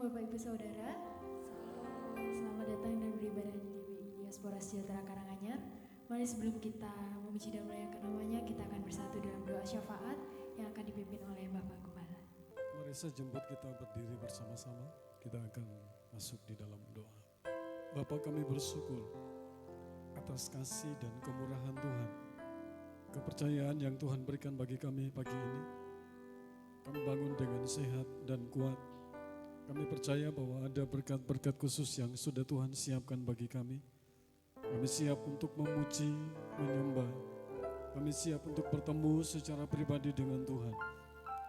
Bapak Ibu Saudara, selamat datang dan beribadah di Diaspora Sejahtera Karanganyar. Mari sebelum kita memuji dan memuliakan namanya, kita akan bersatu dalam doa syafaat yang akan dipimpin oleh Bapak Gembala. Mari saya jemput kita berdiri bersama-sama, kita akan masuk di dalam doa. Bapa, kami bersyukur atas kasih dan kemurahan Tuhan, kepercayaan yang Tuhan berikan bagi kami pagi ini. Kami bangun dengan sehat dan kuat. Kami percaya bahwa ada berkat-berkat khusus yang sudah Tuhan siapkan bagi kami. Kami siap untuk memuji, menyembah. Kami siap untuk bertemu secara pribadi dengan Tuhan.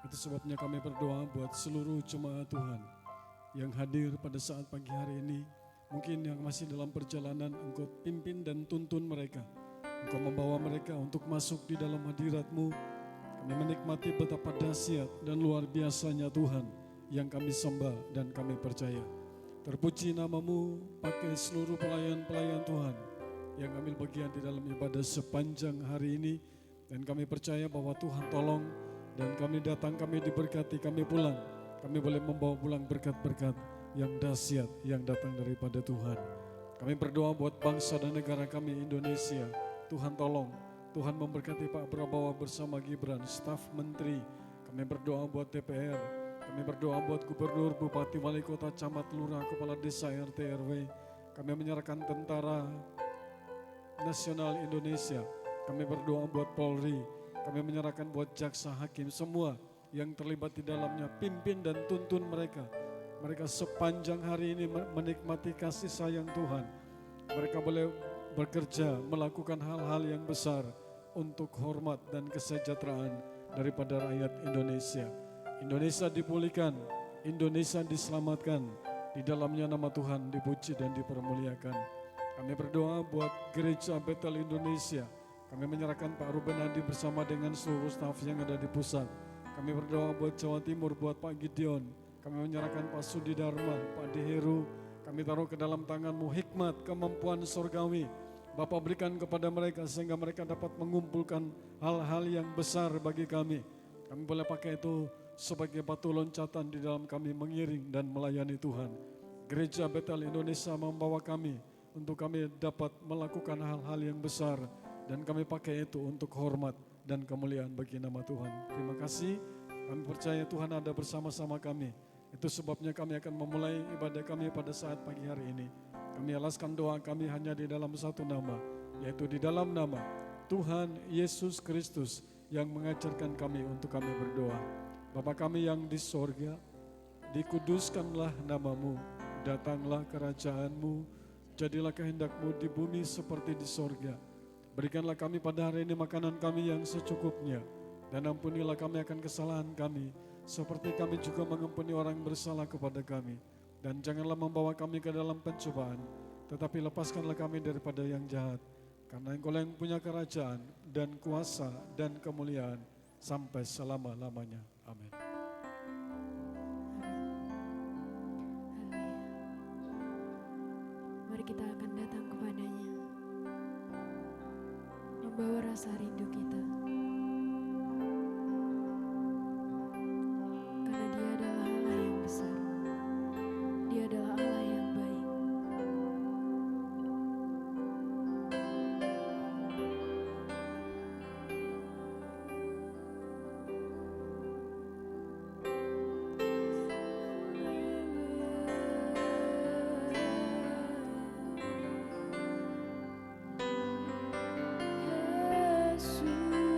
Itu sebabnya kami berdoa buat seluruh jemaat Tuhan yang hadir pada saat pagi hari ini. Mungkin yang masih dalam perjalanan, Engkau pimpin dan tuntun mereka. Engkau membawa mereka untuk masuk di dalam hadirat-Mu. Kami menikmati betapa dahsyat dan luar biasanya Tuhan yang kami sembah dan kami percaya. Terpuji nama-Mu pakai seluruh pelayan-pelayan Tuhan yang ambil bagian di dalam ibadah sepanjang hari ini. Dan kami percaya bahwa Tuhan tolong, dan kami datang, kami diberkati, kami pulang. Kami boleh membawa pulang berkat-berkat yang dahsyat yang datang daripada Tuhan. Kami berdoa buat bangsa dan negara kami Indonesia. Tuhan tolong, Tuhan memberkati Pak Prabowo bersama Gibran, staf menteri. Kami berdoa buat DPR, kami berdoa buat gubernur, bupati, wali kota, camat, lurah, kepala desa, RT, RW. Kami menyerahkan tentara nasional Indonesia. Kami berdoa buat Polri, kami menyerahkan buat jaksa, hakim, semua yang terlibat di dalamnya. Pimpin dan tuntun mereka. Mereka sepanjang hari ini menikmati kasih sayang Tuhan. Mereka boleh bekerja, melakukan hal-hal yang besar untuk hormat dan kesejahteraan daripada rakyat Indonesia. Indonesia dipulihkan, Indonesia diselamatkan, di dalamnya nama Tuhan dipuji dan dipermuliakan. Kami berdoa buat Gereja Betel Indonesia. Kami menyerahkan Pak Ruben Hadi bersama dengan seluruh staf yang ada di pusat. Kami berdoa buat Jawa Timur, buat Pak Gideon. Kami menyerahkan Pak Sudi Dharma, Pak Diheru. Kami taruh ke dalam tangan-Mu hikmat, kemampuan surgawi. Bapa berikan kepada mereka sehingga mereka dapat mengumpulkan hal-hal yang besar bagi kami. Kami boleh pakai itu sebagai batu loncatan di dalam kami mengiring dan melayani Tuhan. Gereja Betel Indonesia membawa kami untuk kami dapat melakukan hal-hal yang besar, dan kami pakai itu untuk hormat dan kemuliaan bagi nama Tuhan. Terima kasih, kami percaya Tuhan ada bersama-sama kami. Itu sebabnya kami akan memulai ibadah kami pada saat pagi hari ini. Kami alaskan doa kami hanya di dalam satu nama, yaitu di dalam nama Tuhan Yesus Kristus yang mengajarkan kami untuk kami berdoa. Bapa kami yang di sorga, dikuduskanlah nama-Mu, datanglah kerajaan-Mu, jadilah kehendak-Mu di bumi seperti di sorga. Berikanlah kami pada hari ini makanan kami yang secukupnya, dan ampunilah kami akan kesalahan kami, seperti kami juga mengampuni orang yang bersalah kepada kami. Dan janganlah membawa kami ke dalam pencobaan, tetapi lepaskanlah kami daripada yang jahat. Karena Engkau yang punya kerajaan dan kuasa dan kemuliaan sampai selama-lamanya. Amin. Mari kita akan datang kepadanya, membawa rasa rindu kita. Karena Dia adalah Allah yang besar. Dia adalah Allah yang baik. Yesus.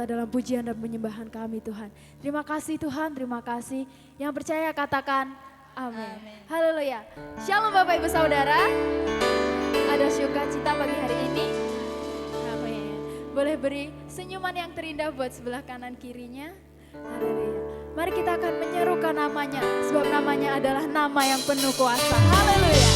serta dalam pujian dan penyembahan kami Tuhan. Terima kasih Tuhan, terima kasih. Yang percaya katakan amin. Haleluya. Shalom Bapak Ibu Saudara. Ada sukacita pagi hari ini. Amin. Boleh beri senyuman yang terindah buat sebelah kanan kirinya. Haleluya. Mari kita akan menyerukan namanya, sebab namanya adalah nama yang penuh kuasa. Haleluya.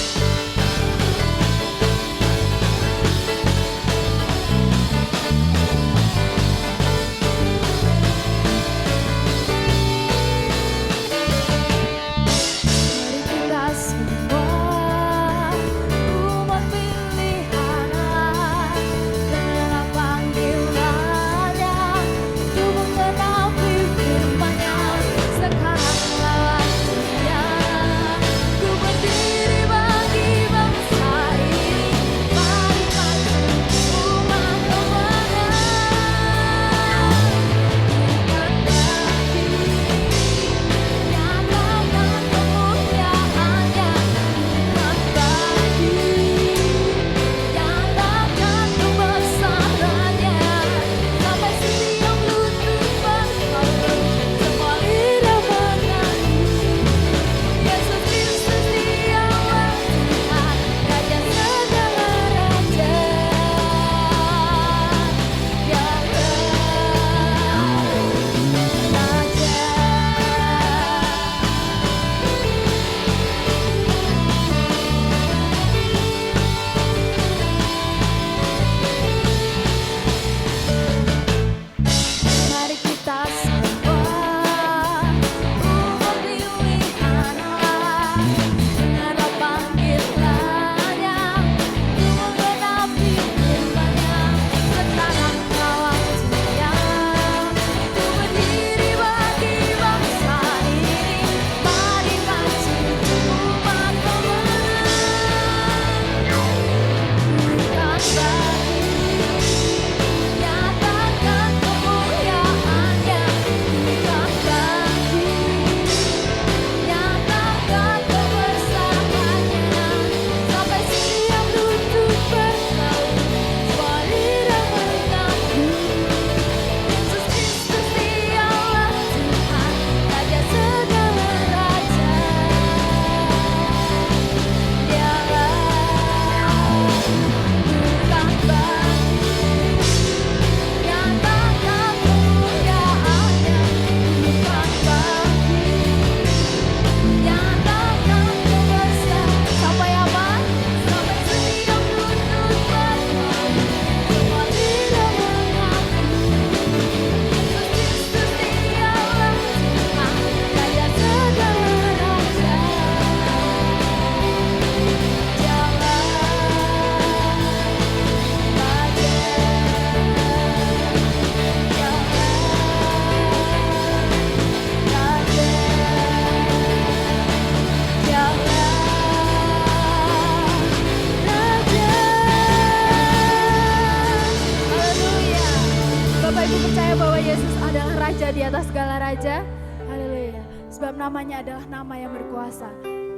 Di atas segala raja, haleluya. Sebab namanya adalah nama yang berkuasa.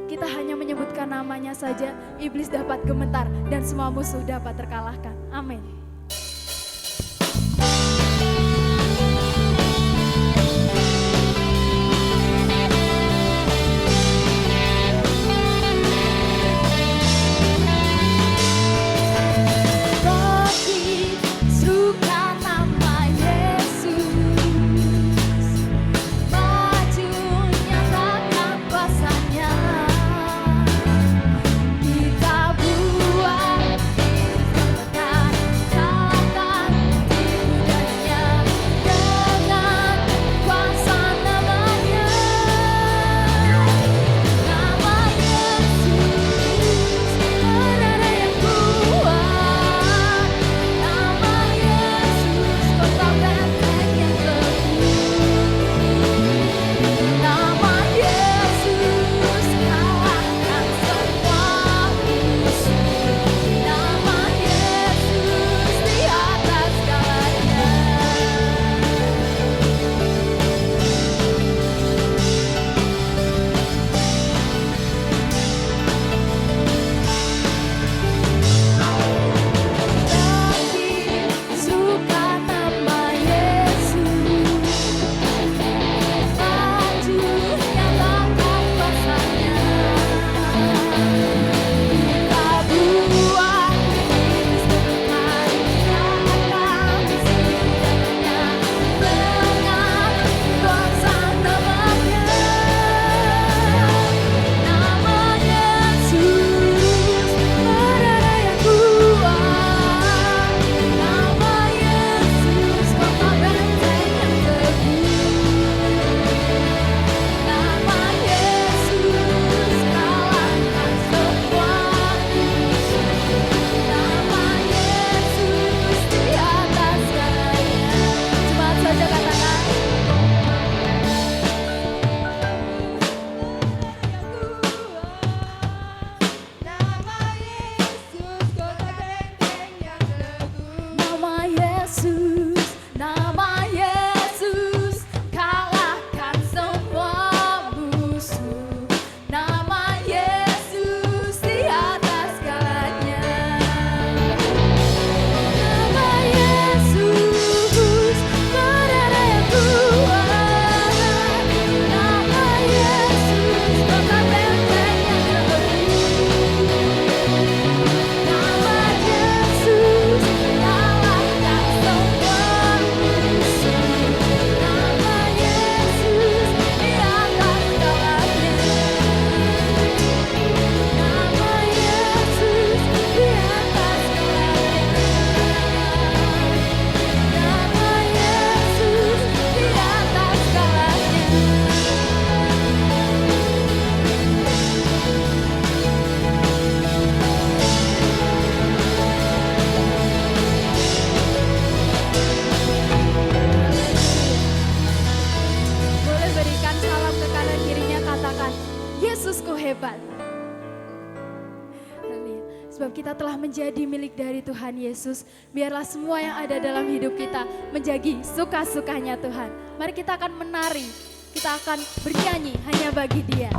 Kita hanya menyebutkan namanya saja, iblis dapat gemetar dan semua musuh dapat terkalahkan. Amin. Kita buat hebat. Haleluya. Sebab kita telah menjadi milik dari Tuhan Yesus. Biarlah semua yang ada dalam hidup kita menjadi suka-sukanya Tuhan. Mari kita akan menari, kita akan bernyanyi hanya bagi Dia.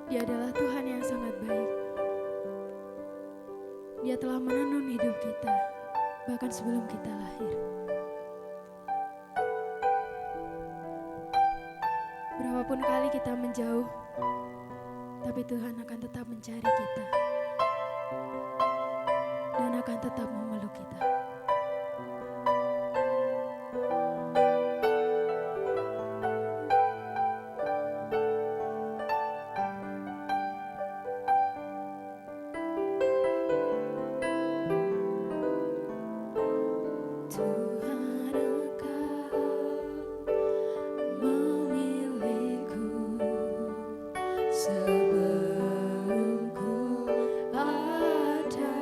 Dia adalah Tuhan yang sangat baik. Dia telah menenun hidup kita, bahkan sebelum kita lahir. Berapapun kali kita menjauh, tapi Tuhan akan tetap mencari kita dan akan tetap memeluk kita. Sebelum ku ada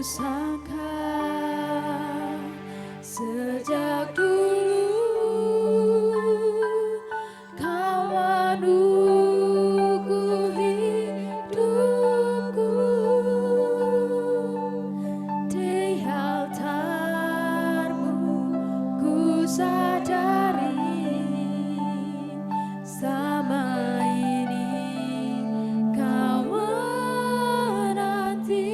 sangka sejak dulu kau menunggu hidupku di altarmu. Ku sadari sama ini kau menanti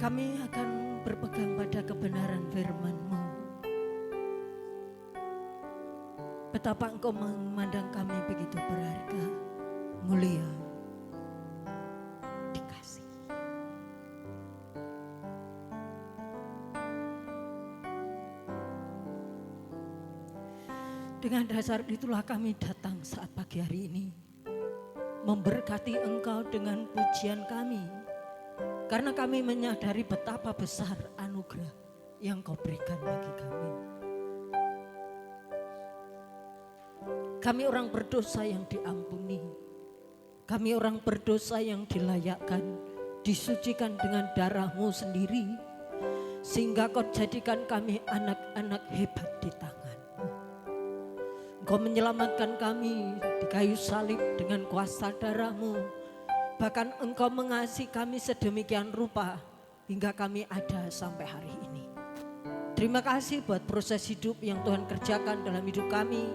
Kami akan berpegang pada kebenaran firman-Mu. Betapa Engkau memandang kami begitu berharga, mulia, dikasih. Dengan dasar itulah kami datang saat pagi hari ini, memberkati Engkau dengan pujian kami, karena kami menyadari betapa besar anugerah yang Kau berikan bagi kami. Kami orang berdosa yang diampuni, kami orang berdosa yang dilayakkan, disucikan dengan darah-Mu sendiri, sehingga Kau jadikan kami anak-anak hebat di tangan-Mu. Engkau menyelamatkan kami di kayu salib dengan kuasa darah-Mu. Bahkan Engkau mengasihi kami sedemikian rupa hingga kami ada sampai hari ini. Terima kasih buat proses hidup yang Tuhan kerjakan dalam hidup kami.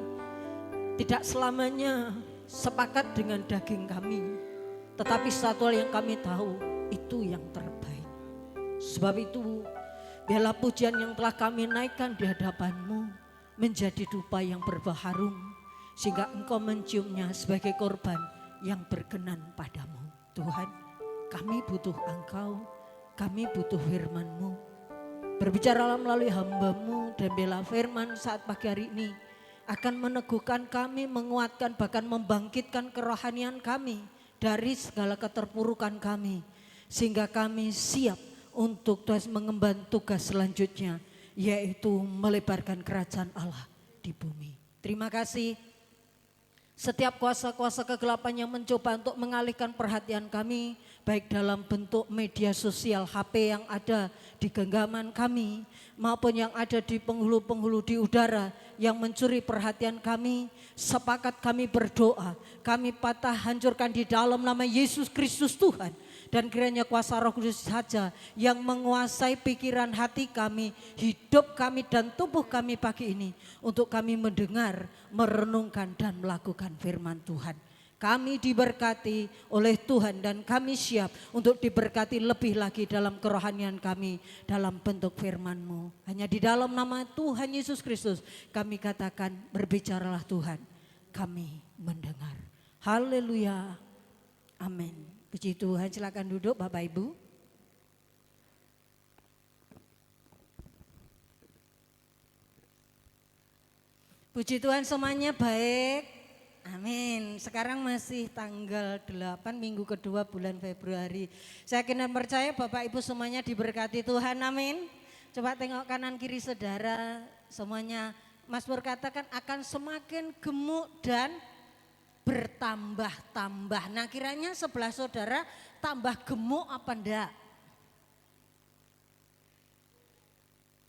Tidak selamanya sepakat dengan daging kami, tetapi satu hal yang kami tahu, itu yang terbaik. Sebab itu, biarlah pujian yang telah kami naikkan di hadapan-Mu menjadi dupa yang berbaharum, sehingga Engkau menciumnya sebagai korban yang berkenan padamu. Tuhan, kami butuh Engkau, kami butuh firman-Mu. Berbicaralah melalui hamba-Mu dan biarlah firman saat pagi hari ini akan meneguhkan kami, menguatkan, bahkan membangkitkan kerohanian kami dari segala keterpurukan kami. Sehingga kami siap untuk terus mengemban tugas selanjutnya, yaitu melebarkan kerajaan Allah di bumi. Terima kasih. Setiap kuasa-kuasa kegelapan yang mencoba untuk mengalihkan perhatian kami, baik dalam bentuk media sosial HP yang ada di genggaman kami, maupun yang ada di penghulu-penghulu di udara yang mencuri perhatian kami, sepakat kami berdoa, kami patah hancurkan di dalam nama Yesus Kristus Tuhan. Dan kiranya kuasa Roh Kudus saja yang menguasai pikiran hati kami, hidup kami dan tubuh kami pagi ini, untuk kami mendengar, merenungkan dan melakukan firman Tuhan. Kami diberkati oleh Tuhan dan kami siap untuk diberkati lebih lagi dalam kerohanian kami dalam bentuk firman-Mu. Hanya di dalam nama Tuhan Yesus Kristus kami katakan, berbicaralah Tuhan, kami mendengar. Haleluya, amin. Puji Tuhan, silakan duduk Bapak Ibu. Puji Tuhan semuanya baik. Amin. Sekarang masih tanggal 8 minggu kedua bulan Februari. Saya yakin dan percaya Bapak Ibu semuanya diberkati Tuhan. Amin. Coba tengok kanan kiri saudara semuanya. Mazmur katakan akan semakin gemuk dan bertambah-tambah. Nah kiranya sebelah saudara tambah gemuk apa enggak?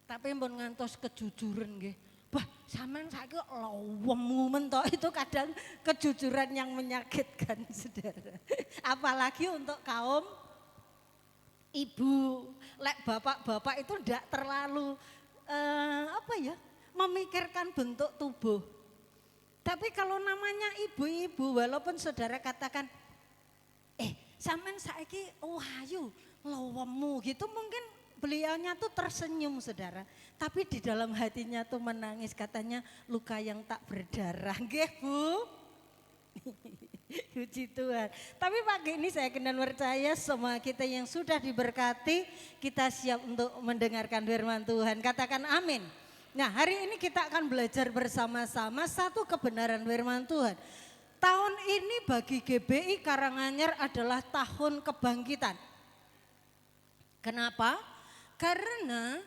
Tapi pun ngantos kejujuran nggih. Wah, sampean saiki lowemu mentok, itu kadang kejujuran yang menyakitkan saudara. Apalagi untuk kaum ibu, lek bapak-bapak itu enggak terlalu memikirkan bentuk tubuh. Tapi kalau namanya ibu-ibu, walaupun saudara katakan, sampean saiki wahyu lowemu gitu, mungkin beliaunya tuh tersenyum saudara. Tapi di dalam hatinya tuh menangis, katanya luka yang tak berdarah. Nggih Bu? Puji Tuhan. Tapi pagi ini saya kenal percaya semua kita yang sudah diberkati, kita siap untuk mendengarkan firman Tuhan. Katakan amin. Nah hari ini kita akan belajar bersama-sama satu kebenaran firman Tuhan. Tahun ini bagi GBI Karanganyar adalah tahun kebangkitan. Kenapa? Karena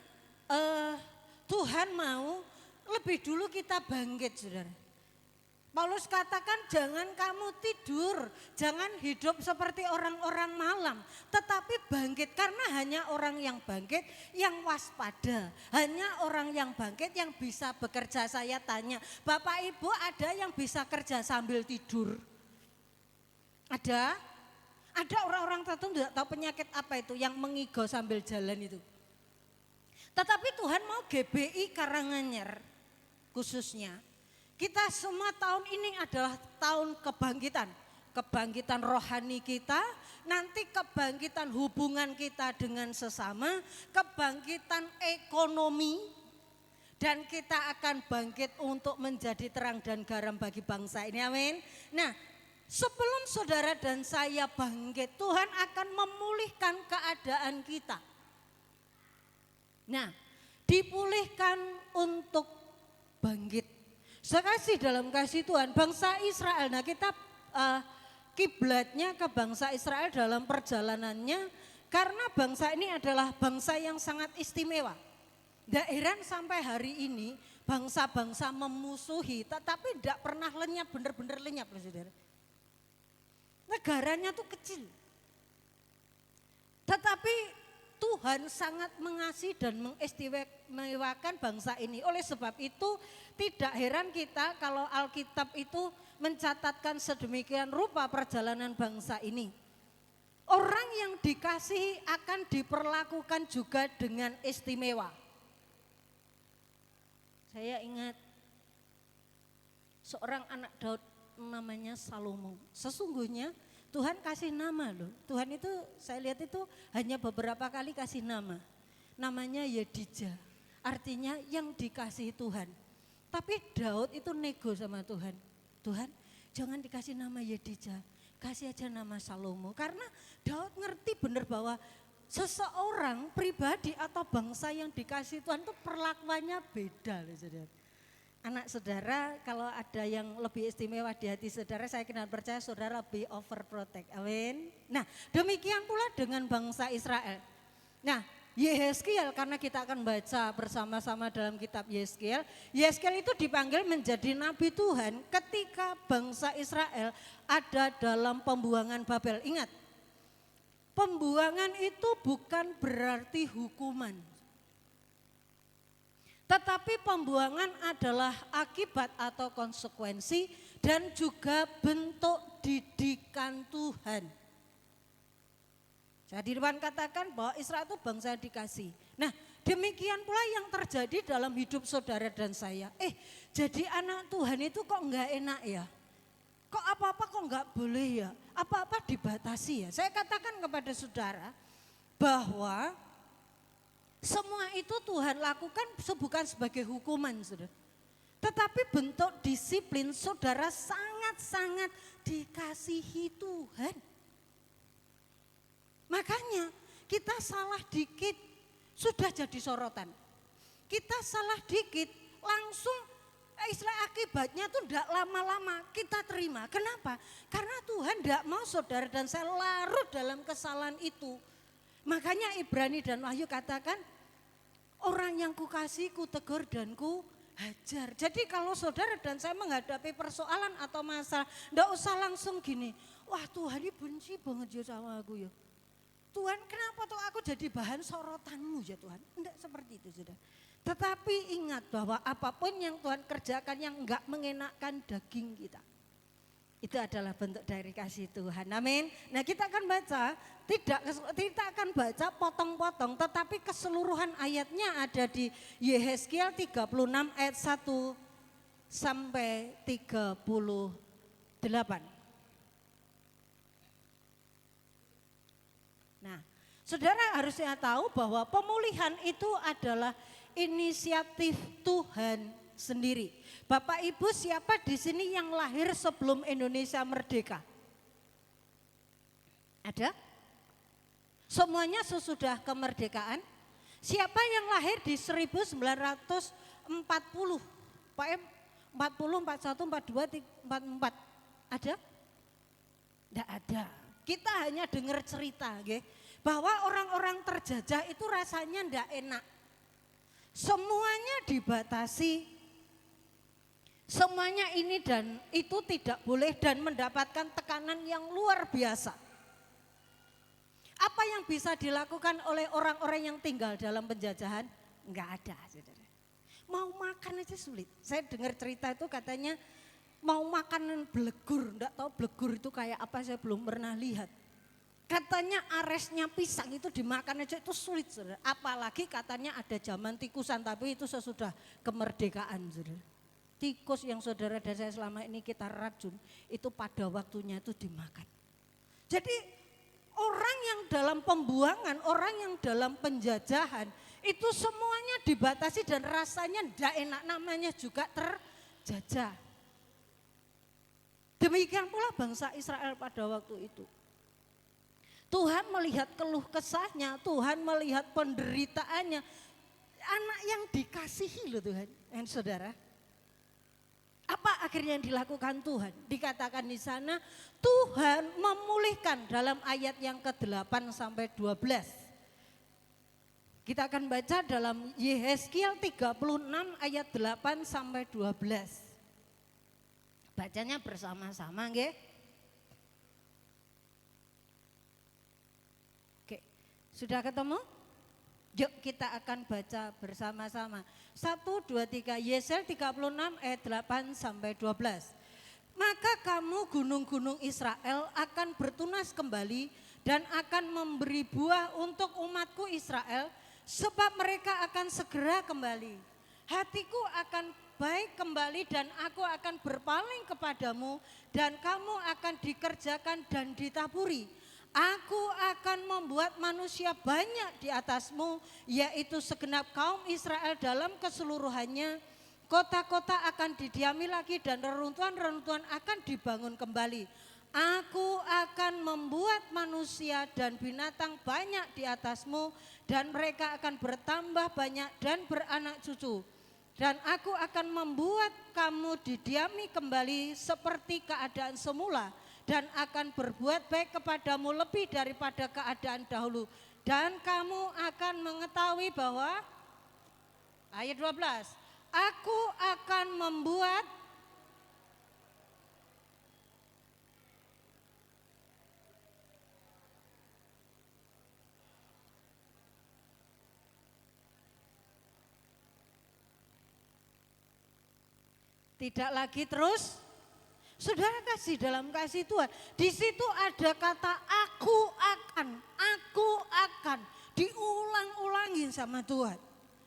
Tuhan mau lebih dulu kita bangkit saudara. Paulus katakan jangan kamu tidur, jangan hidup seperti orang-orang malam. Tetapi bangkit, karena hanya orang yang bangkit yang waspada. Hanya orang yang bangkit yang bisa bekerja. Saya tanya, Bapak Ibu ada yang bisa kerja sambil tidur? Ada? Ada orang-orang tertentu tidak tahu penyakit apa itu yang mengigau sambil jalan itu. Tetapi Tuhan mau GBI Karanganyar khususnya. Kita semua tahun ini adalah tahun kebangkitan. kebangkitan rohani kita, nanti kebangkitan hubungan kita dengan sesama, kebangkitan ekonomi, dan kita akan bangkit untuk menjadi terang dan garam bagi bangsa ini, amin. Nah, sebelum saudara dan saya bangkit, Tuhan akan memulihkan keadaan kita. Nah, dipulihkan untuk bangkit. Sekasih dalam kasih Tuhan, bangsa Israel, nah kita kiblatnya ke bangsa Israel dalam perjalanannya, karena bangsa ini adalah bangsa yang sangat istimewa. Nggak heran sampai hari ini bangsa-bangsa memusuhi, tetapi tidak pernah lenyap, benar-benar lenyap loh saudara. Negaranya tuh kecil, tetapi Tuhan sangat mengasihi dan mengistimewakan bangsa ini. Oleh sebab itu tidak heran kita kalau Alkitab itu mencatatkan sedemikian rupa perjalanan bangsa ini. Orang yang dikasihi akan diperlakukan juga dengan istimewa. Saya ingat seorang anak Daud namanya Salomo. Sesungguhnya Tuhan kasih nama loh. Tuhan itu saya lihat itu hanya beberapa kali kasih nama. Namanya Yedija. Artinya yang dikasihi Tuhan. Tapi Daud itu nego sama Tuhan. Tuhan jangan dikasih nama Yedija. Kasih aja nama Salomo. Karena Daud ngerti benar bahwa seseorang pribadi atau bangsa yang dikasih Tuhan itu perlakuannya beda loh saudara. Anak saudara kalau ada yang lebih istimewa di hati saudara, saya kenal percaya saudara lebih overprotect, amin. Nah demikian pula dengan bangsa Israel. Nah Yehezkiel, karena kita akan baca bersama-sama dalam kitab Yehezkiel. Yehezkiel itu dipanggil menjadi nabi Tuhan ketika bangsa Israel ada dalam pembuangan Babel. Ingat, pembuangan itu bukan berarti hukuman. Tetapi pembuangan adalah akibat atau konsekuensi dan juga bentuk didikan Tuhan. Jadi Tuhan katakan bahwa Israel itu bangsa yang dikasih. Nah demikian pula yang terjadi dalam hidup saudara dan saya. Jadi anak Tuhan itu kok enggak enak ya? Kok apa-apa kok enggak boleh ya? Apa-apa dibatasi ya? Saya katakan kepada saudara bahwa semua itu Tuhan lakukan bukan sebagai hukuman saudara. Tetapi bentuk disiplin saudara sangat-sangat dikasihi Tuhan. Makanya kita salah dikit sudah jadi sorotan. Kita salah dikit langsung istilah akibatnya tuh tidak lama-lama kita terima. Kenapa? Karena Tuhan tidak mau saudara dan saya larut dalam kesalahan itu. Makanya Ibrani dan Wahyu katakan orang yang kukasih kutegur dan ku hajar. Jadi kalau saudara dan saya menghadapi persoalan atau masalah, tidak usah langsung gini, wah Tuhan ini benci banget ya sama aku ya. Tuhan kenapa tuh aku jadi bahan sorotanmu ya Tuhan. Tidak seperti itu saudara. Tetapi ingat bahwa apapun yang Tuhan kerjakan yang enggak mengenakkan daging kita. Itu adalah bentuk dari kasih Tuhan. Amin. Nah kita akan baca, kita akan baca potong-potong. Tetapi keseluruhan ayatnya ada di Yehezkiel 36 ayat 1 sampai 38. Nah, saudara harusnya tahu bahwa pemulihan itu adalah inisiatif Tuhan sendiri. Bapak Ibu siapa di sini yang lahir sebelum Indonesia merdeka? Ada? Semuanya sesudah kemerdekaan? Siapa yang lahir di 1940? Pak M, 40, 41, 42, 44. Ada? Tidak ada. Kita hanya dengar cerita, okay? Bahwa orang-orang terjajah itu rasanya tidak enak. Semuanya dibatasi, semuanya ini dan itu tidak boleh dan mendapatkan tekanan yang luar biasa. Apa yang bisa dilakukan oleh orang-orang yang tinggal dalam penjajahan? Enggak ada, saudara. Mau makan aja sulit. Saya dengar cerita itu katanya mau makan blegur, enggak tahu blegur itu kayak apa saya belum pernah lihat. Katanya aresnya pisang itu dimakan aja itu sulit saudara. Apalagi katanya ada zaman tikusan tapi itu sesudah kemerdekaan saudara. Tikus yang saudara dan saya selama ini kita racun, itu pada waktunya itu dimakan. Jadi orang yang dalam pembuangan, orang yang dalam penjajahan, itu semuanya dibatasi dan rasanya tidak enak, namanya juga terjajah. Demikian pula bangsa Israel pada waktu itu. Tuhan melihat keluh kesahnya, Tuhan melihat penderitaannya. Anak yang dikasihi loh Tuhan, saudara. Apa akhirnya yang dilakukan Tuhan? Dikatakan di sana Tuhan memulihkan dalam ayat yang ke-8 sampai 12. Kita akan baca dalam Yehezkiel 36 ayat 8 sampai 12. Bacanya bersama-sama nggih. Oke, sudah ketemu? Yuk kita akan baca bersama-sama. 1, 2, 3, Yesel 36 ayat 8 sampai 12. Maka kamu gunung-gunung Israel akan bertunas kembali dan akan memberi buah untuk umatku Israel, sebab mereka akan segera kembali. Hatiku akan baik kembali dan aku akan berpaling kepadamu dan kamu akan dikerjakan dan ditaburi. Aku akan membuat manusia banyak di atasmu, yaitu segenap kaum Israel dalam keseluruhannya. Kota-kota akan didiami lagi dan reruntuhan-reruntuhan akan dibangun kembali. Aku akan membuat manusia dan binatang banyak di atasmu dan mereka akan bertambah banyak dan beranak cucu. Dan aku akan membuat kamu didiami kembali seperti keadaan semula. Dan akan berbuat baik kepadamu lebih daripada keadaan dahulu. Dan kamu akan mengetahui bahwa, ayat 12, aku akan membuat tidak lagi terus. Saudara kasih dalam kasih Tuhan. Di situ ada kata aku akan diulang-ulangin sama Tuhan.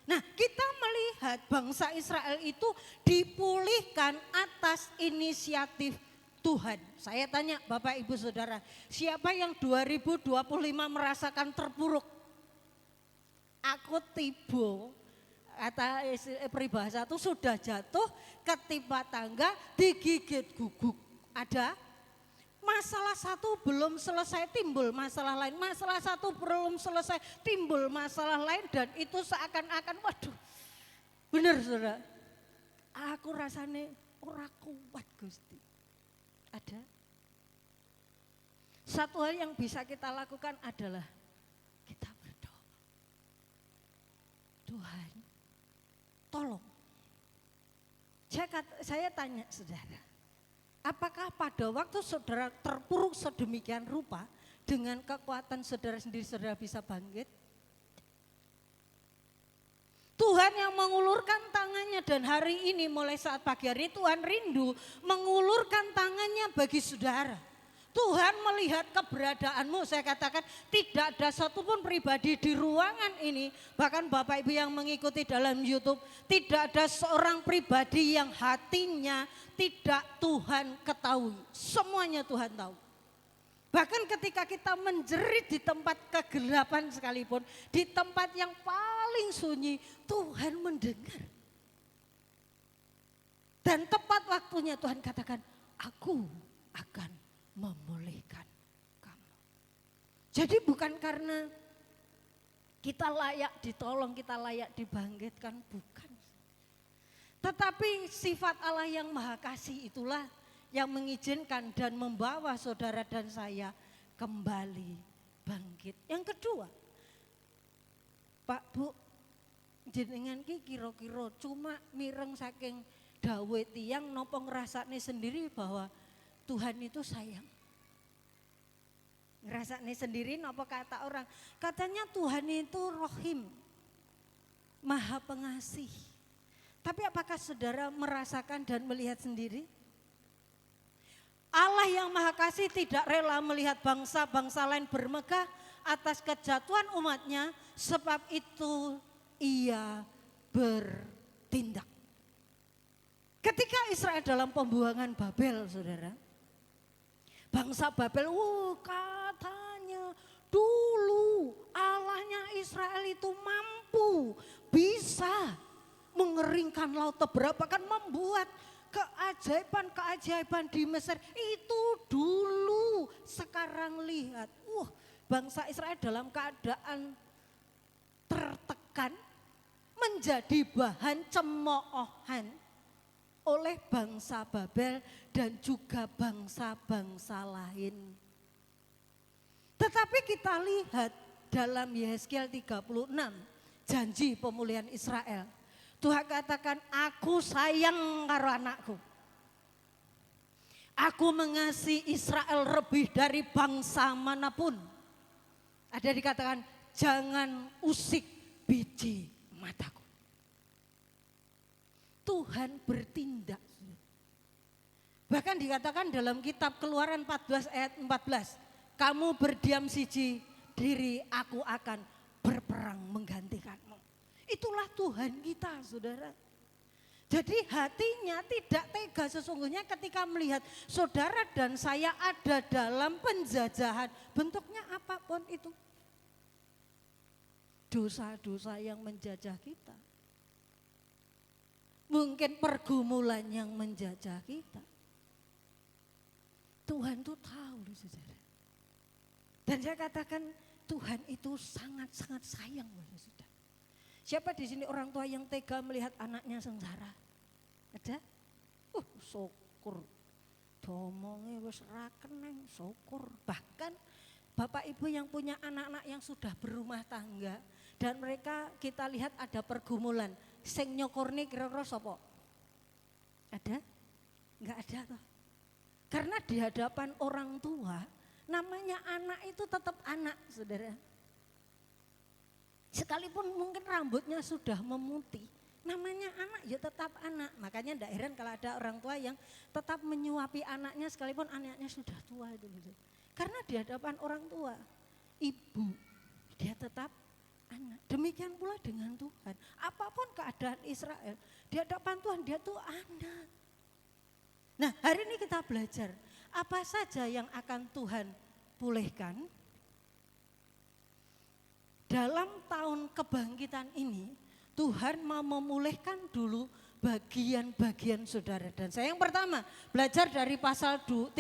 Nah, kita melihat bangsa Israel itu dipulihkan atas inisiatif Tuhan. Saya tanya Bapak Ibu Saudara, siapa yang 2025 merasakan terpuruk? Aku tiba, kata peribahasa itu sudah jatuh ketimpa tangga digigit guguk. Ada masalah satu belum selesai timbul masalah lain, masalah satu belum selesai timbul masalah lain dan itu seakan-akan waduh bener saudara. Aku rasanya ora kuat Gusti. Ada satu hal yang bisa kita lakukan adalah kita berdoa. Tuhan, tolong. Saya tanya saudara, apakah pada waktu saudara terpuruk sedemikian rupa, dengan kekuatan saudara sendiri saudara bisa bangkit? Tuhan yang mengulurkan tangannya dan hari ini mulai saat pagi hari Tuhan rindu mengulurkan tangannya bagi saudara. Tuhan melihat keberadaanmu, saya katakan tidak ada satupun pribadi di ruangan ini, bahkan Bapak Ibu yang mengikuti dalam YouTube, tidak ada seorang pribadi yang hatinya tidak Tuhan ketahui, semuanya Tuhan tahu. Bahkan ketika kita menjerit di tempat kegelapan sekalipun, di tempat yang paling sunyi, Tuhan mendengar. Dan tepat waktunya Tuhan katakan, aku akan memulihkan kamu. Jadi bukan karena kita layak ditolong, kita layak dibangkitkan, bukan. Tetapi sifat Allah yang maha kasih itulah yang mengizinkan dan membawa saudara dan saya kembali bangkit. Yang kedua, Pak Bu, jenengan ki kira-kira cuma mireng saking dawe tiyang nopo ngrasakne sendiri bahwa Tuhan itu sayang. Ngerasakne sendiri nopo kata orang. Katanya Tuhan itu rohim, maha pengasih. Tapi apakah saudara merasakan dan melihat sendiri? Allah yang maha kasih tidak rela melihat bangsa-bangsa lain bermegah atas kejatuhan umatnya, sebab itu ia bertindak. Ketika Israel dalam pembuangan Babel, saudara. Bangsa Babel, katanya dulu Allahnya Israel itu mampu, bisa mengeringkan laut Tebra, bahkan membuat keajaiban-keajaiban di Mesir. Itu dulu, sekarang lihat, bangsa Israel dalam keadaan tertekan, menjadi bahan cemoohan oleh bangsa Babel dan juga bangsa-bangsa lain. Tetapi kita lihat dalam Yehezkiel 36, janji pemulihan Israel. Tuhan katakan, aku sayang karo anakku. Aku mengasihi Israel lebih dari bangsa manapun. Ada dikatakan, jangan usik biji mataku. Tuhan bertindak. Bahkan dikatakan dalam kitab Keluaran 14 ayat 14. Kamu berdiam siji diri, aku akan berperang menggantikanmu. Itulah Tuhan kita, saudara. Jadi hatinya tidak tega sesungguhnya ketika melihat saudara dan saya ada dalam penjajahan. Bentuknya apapun itu. Dosa-dosa yang menjajah kita. Mungkin pergumulan yang menjajah kita. Tuhan itu tahu, saudara. Dan saya katakan Tuhan itu sangat-sangat sayang, saudara. Siapa di sini orang tua yang tega melihat anaknya sengsara? Ada? Syukur. Domongnya wis ra keneng, syukur. Bahkan Bapak Ibu yang punya anak-anak yang sudah berumah tangga dan mereka kita lihat ada pergumulan. Sing nyokurni kira-kira sapa? Ada? Enggak ada toh. Karena di hadapan orang tua, namanya anak itu tetap anak, saudara. Sekalipun mungkin rambutnya sudah memutih, namanya anak ya tetap anak. Makanya tidak heran kalau ada orang tua yang tetap menyuapi anaknya sekalipun anaknya sudah tua itu. Karena di hadapan orang tua, ibu, dia tetap anak. Demikian pula dengan Tuhan. Apapun keadaan Israel, di hadapan Tuhan dia tuh anak. Nah, hari ini kita belajar apa saja yang akan Tuhan pulihkan. Dalam tahun kebangkitan ini, Tuhan mau memulihkan dulu bagian-bagian saudara. Dan saya yang pertama belajar dari pasal 36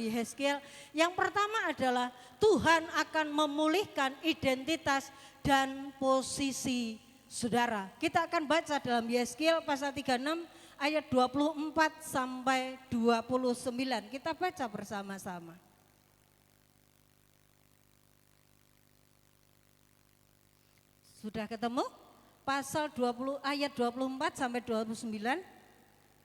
Yehezkiel. Yang pertama adalah Tuhan akan memulihkan identitas dan posisi saudara. Kita akan baca dalam Yehezkiel pasal 36 ayat 24 sampai 29. Kita baca bersama-sama. Sudah ketemu? Pasal 20 ayat 24 sampai 29.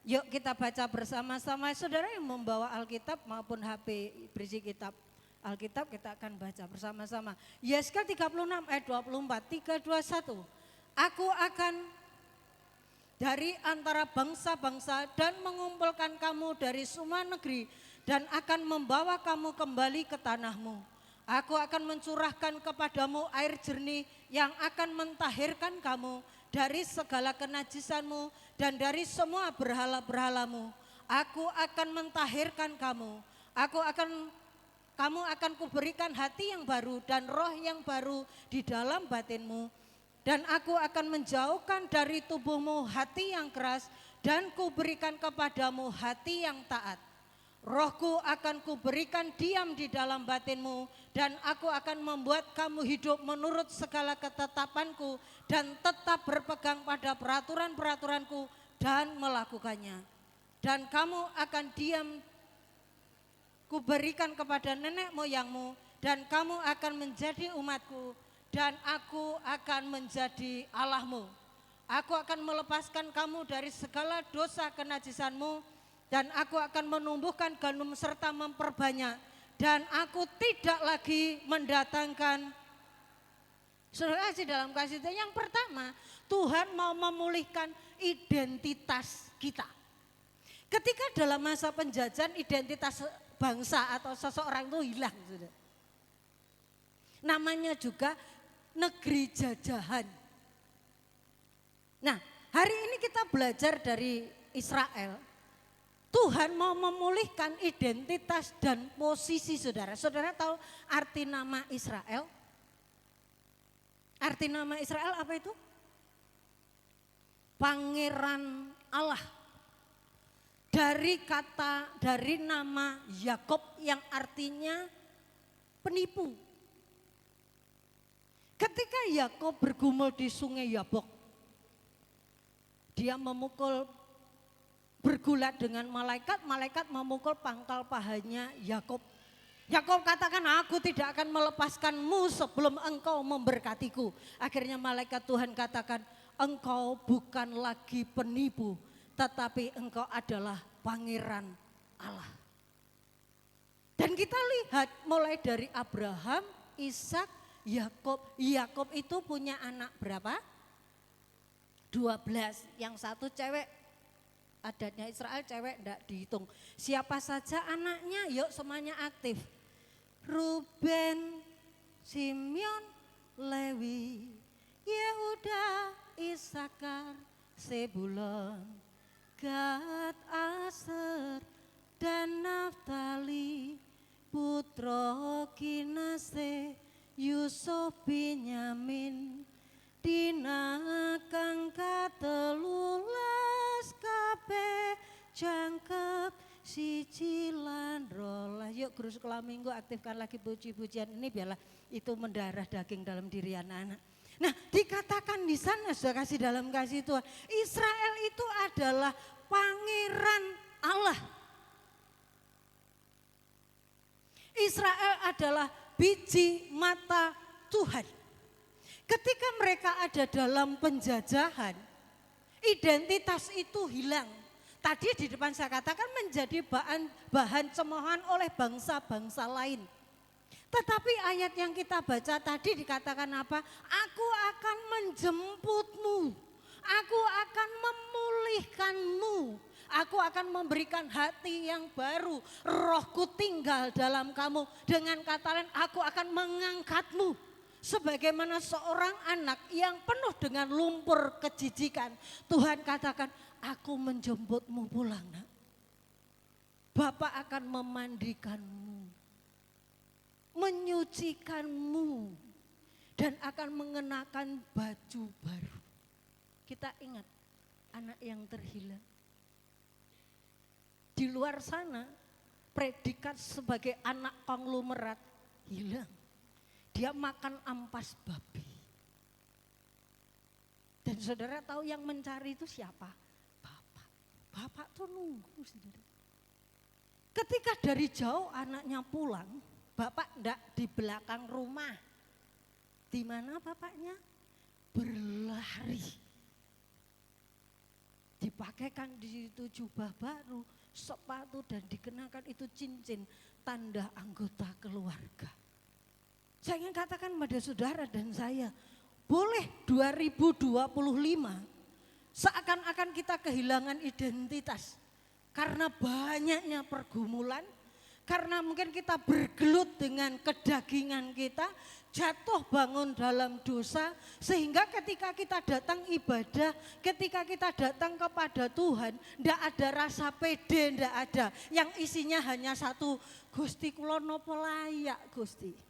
Yuk kita baca bersama-sama. Saudara yang membawa Alkitab maupun HP berisi kitab Alkitab kita akan baca bersama-sama. Yehezkiel 36 ayat 24, 3, 2, 1. Aku akan dari antara bangsa-bangsa dan mengumpulkan kamu dari semua negeri dan akan membawa kamu kembali ke tanahmu. Aku akan mencurahkan kepadamu air jernih yang akan mentahirkan kamu dari segala kenajisanmu dan dari semua berhala-berhalamu. Aku akan mentahirkan kamu. Kamu akan kuberikan hati yang baru dan roh yang baru di dalam batinmu. Dan aku akan menjauhkan dari tubuhmu hati yang keras dan kuberikan kepadamu hati yang taat. Rohku akan kuberikan diam di dalam batinmu dan aku akan membuat kamu hidup menurut segala ketetapanku dan tetap berpegang pada peraturan-peraturanku dan melakukannya. Dan kamu akan diam kuberikan kepada nenek moyangmu dan kamu akan menjadi umatku dan aku akan menjadi Allahmu. Aku akan melepaskan kamu dari segala dosa kenajisanmu dan aku akan menumbuhkan gandum serta memperbanyak. Dan aku tidak lagi mendatangkan. Saudara kasih dalam kasih itu yang pertama, Tuhan mau memulihkan identitas kita. Ketika dalam masa penjajahan identitas bangsa atau seseorang itu hilang. Saudara. Namanya juga negeri jajahan. Nah, hari ini kita belajar dari Israel, Tuhan mau memulihkan identitas dan posisi saudara. Saudara tahu arti nama Israel? Arti nama Israel apa itu? Pangeran Allah. Dari nama Yakub yang artinya penipu. Ketika Yakub bergumul di sungai Yabok, dia bergulat dengan malaikat, malaikat memukul pangkal pahanya Yakub. Yakub katakan, aku tidak akan melepaskanmu sebelum engkau memberkatiku. Akhirnya malaikat Tuhan katakan, engkau bukan lagi penipu, tetapi engkau adalah pangeran Allah. Dan kita lihat mulai dari Abraham, Ishak, Yakub. Yakub itu punya anak berapa? 12, yang satu cewek. Adatnya Israel cewek enggak dihitung. Siapa saja anaknya, yuk semuanya aktif. Ruben, Simeon, Lewi, Yehuda, Isakar, Sebulon, Gad, Aser, dan Naftali, putra Kinase, Yusuf, Binyamin, Dina kang katelulas kabeh jangkep siji lan rolas. Yuk guru sekolah minggu aktifkan lagi puji-pujian ini biarlah itu mendarah daging dalam diri anak-anak. Nah dikatakan di sana sudah kasih dalam kasih Tuhan, Israel itu adalah pangeran Allah. Israel adalah biji mata Tuhan. Ketika mereka ada dalam penjajahan, identitas itu hilang. Tadi di depan saya katakan menjadi bahan cemoohan oleh bangsa-bangsa lain. Tetapi ayat yang kita baca tadi dikatakan apa? Aku akan menjemputmu, aku akan memulihkanmu, aku akan memberikan hati yang baru, rohku tinggal dalam kamu. Dengan kata lain aku akan mengangkatmu. Sebagaimana seorang anak yang penuh dengan lumpur kejijikan. Tuhan katakan, aku menjemputmu pulang nak. Bapak akan memandikanmu, menyucikanmu, dan akan mengenakan baju baru. Kita ingat anak yang terhilang. Di luar sana predikat sebagai anak konglomerat hilang. Dia makan ampas babi. Dan saudara tahu yang mencari itu siapa? Bapak. Bapak tuh nunggu saudara. Ketika dari jauh anaknya pulang, bapak enggak di belakang rumah. Di mana bapaknya? Berlari. Dipakaikan di situ jubah baru, sepatu dan dikenakan itu cincin tanda anggota keluarga. Saya ingin katakan pada saudara dan saya, boleh 2025 seakan-akan kita kehilangan identitas karena banyaknya pergumulan, karena mungkin kita bergelut dengan kedagingan kita, jatuh bangun dalam dosa, sehingga ketika kita datang ibadah, ketika kita datang kepada Tuhan, tidak ada rasa pede, tidak ada. Yang isinya hanya satu, Gusti kula napa layak Gusti.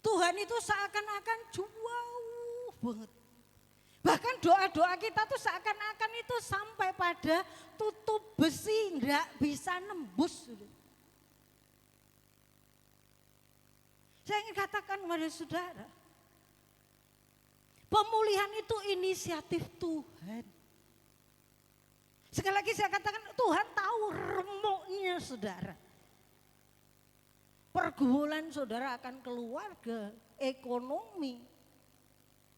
Tuhan itu seakan-akan jauh banget. Bahkan doa-doa kita tuh seakan-akan itu sampai pada tutup besi, enggak bisa nembus. Saya ingin katakan kepada saudara, pemulihan itu inisiatif Tuhan. Sekali lagi saya katakan Tuhan tahu remuknya saudara. Pergumulan saudara akan keluarga, ekonomi,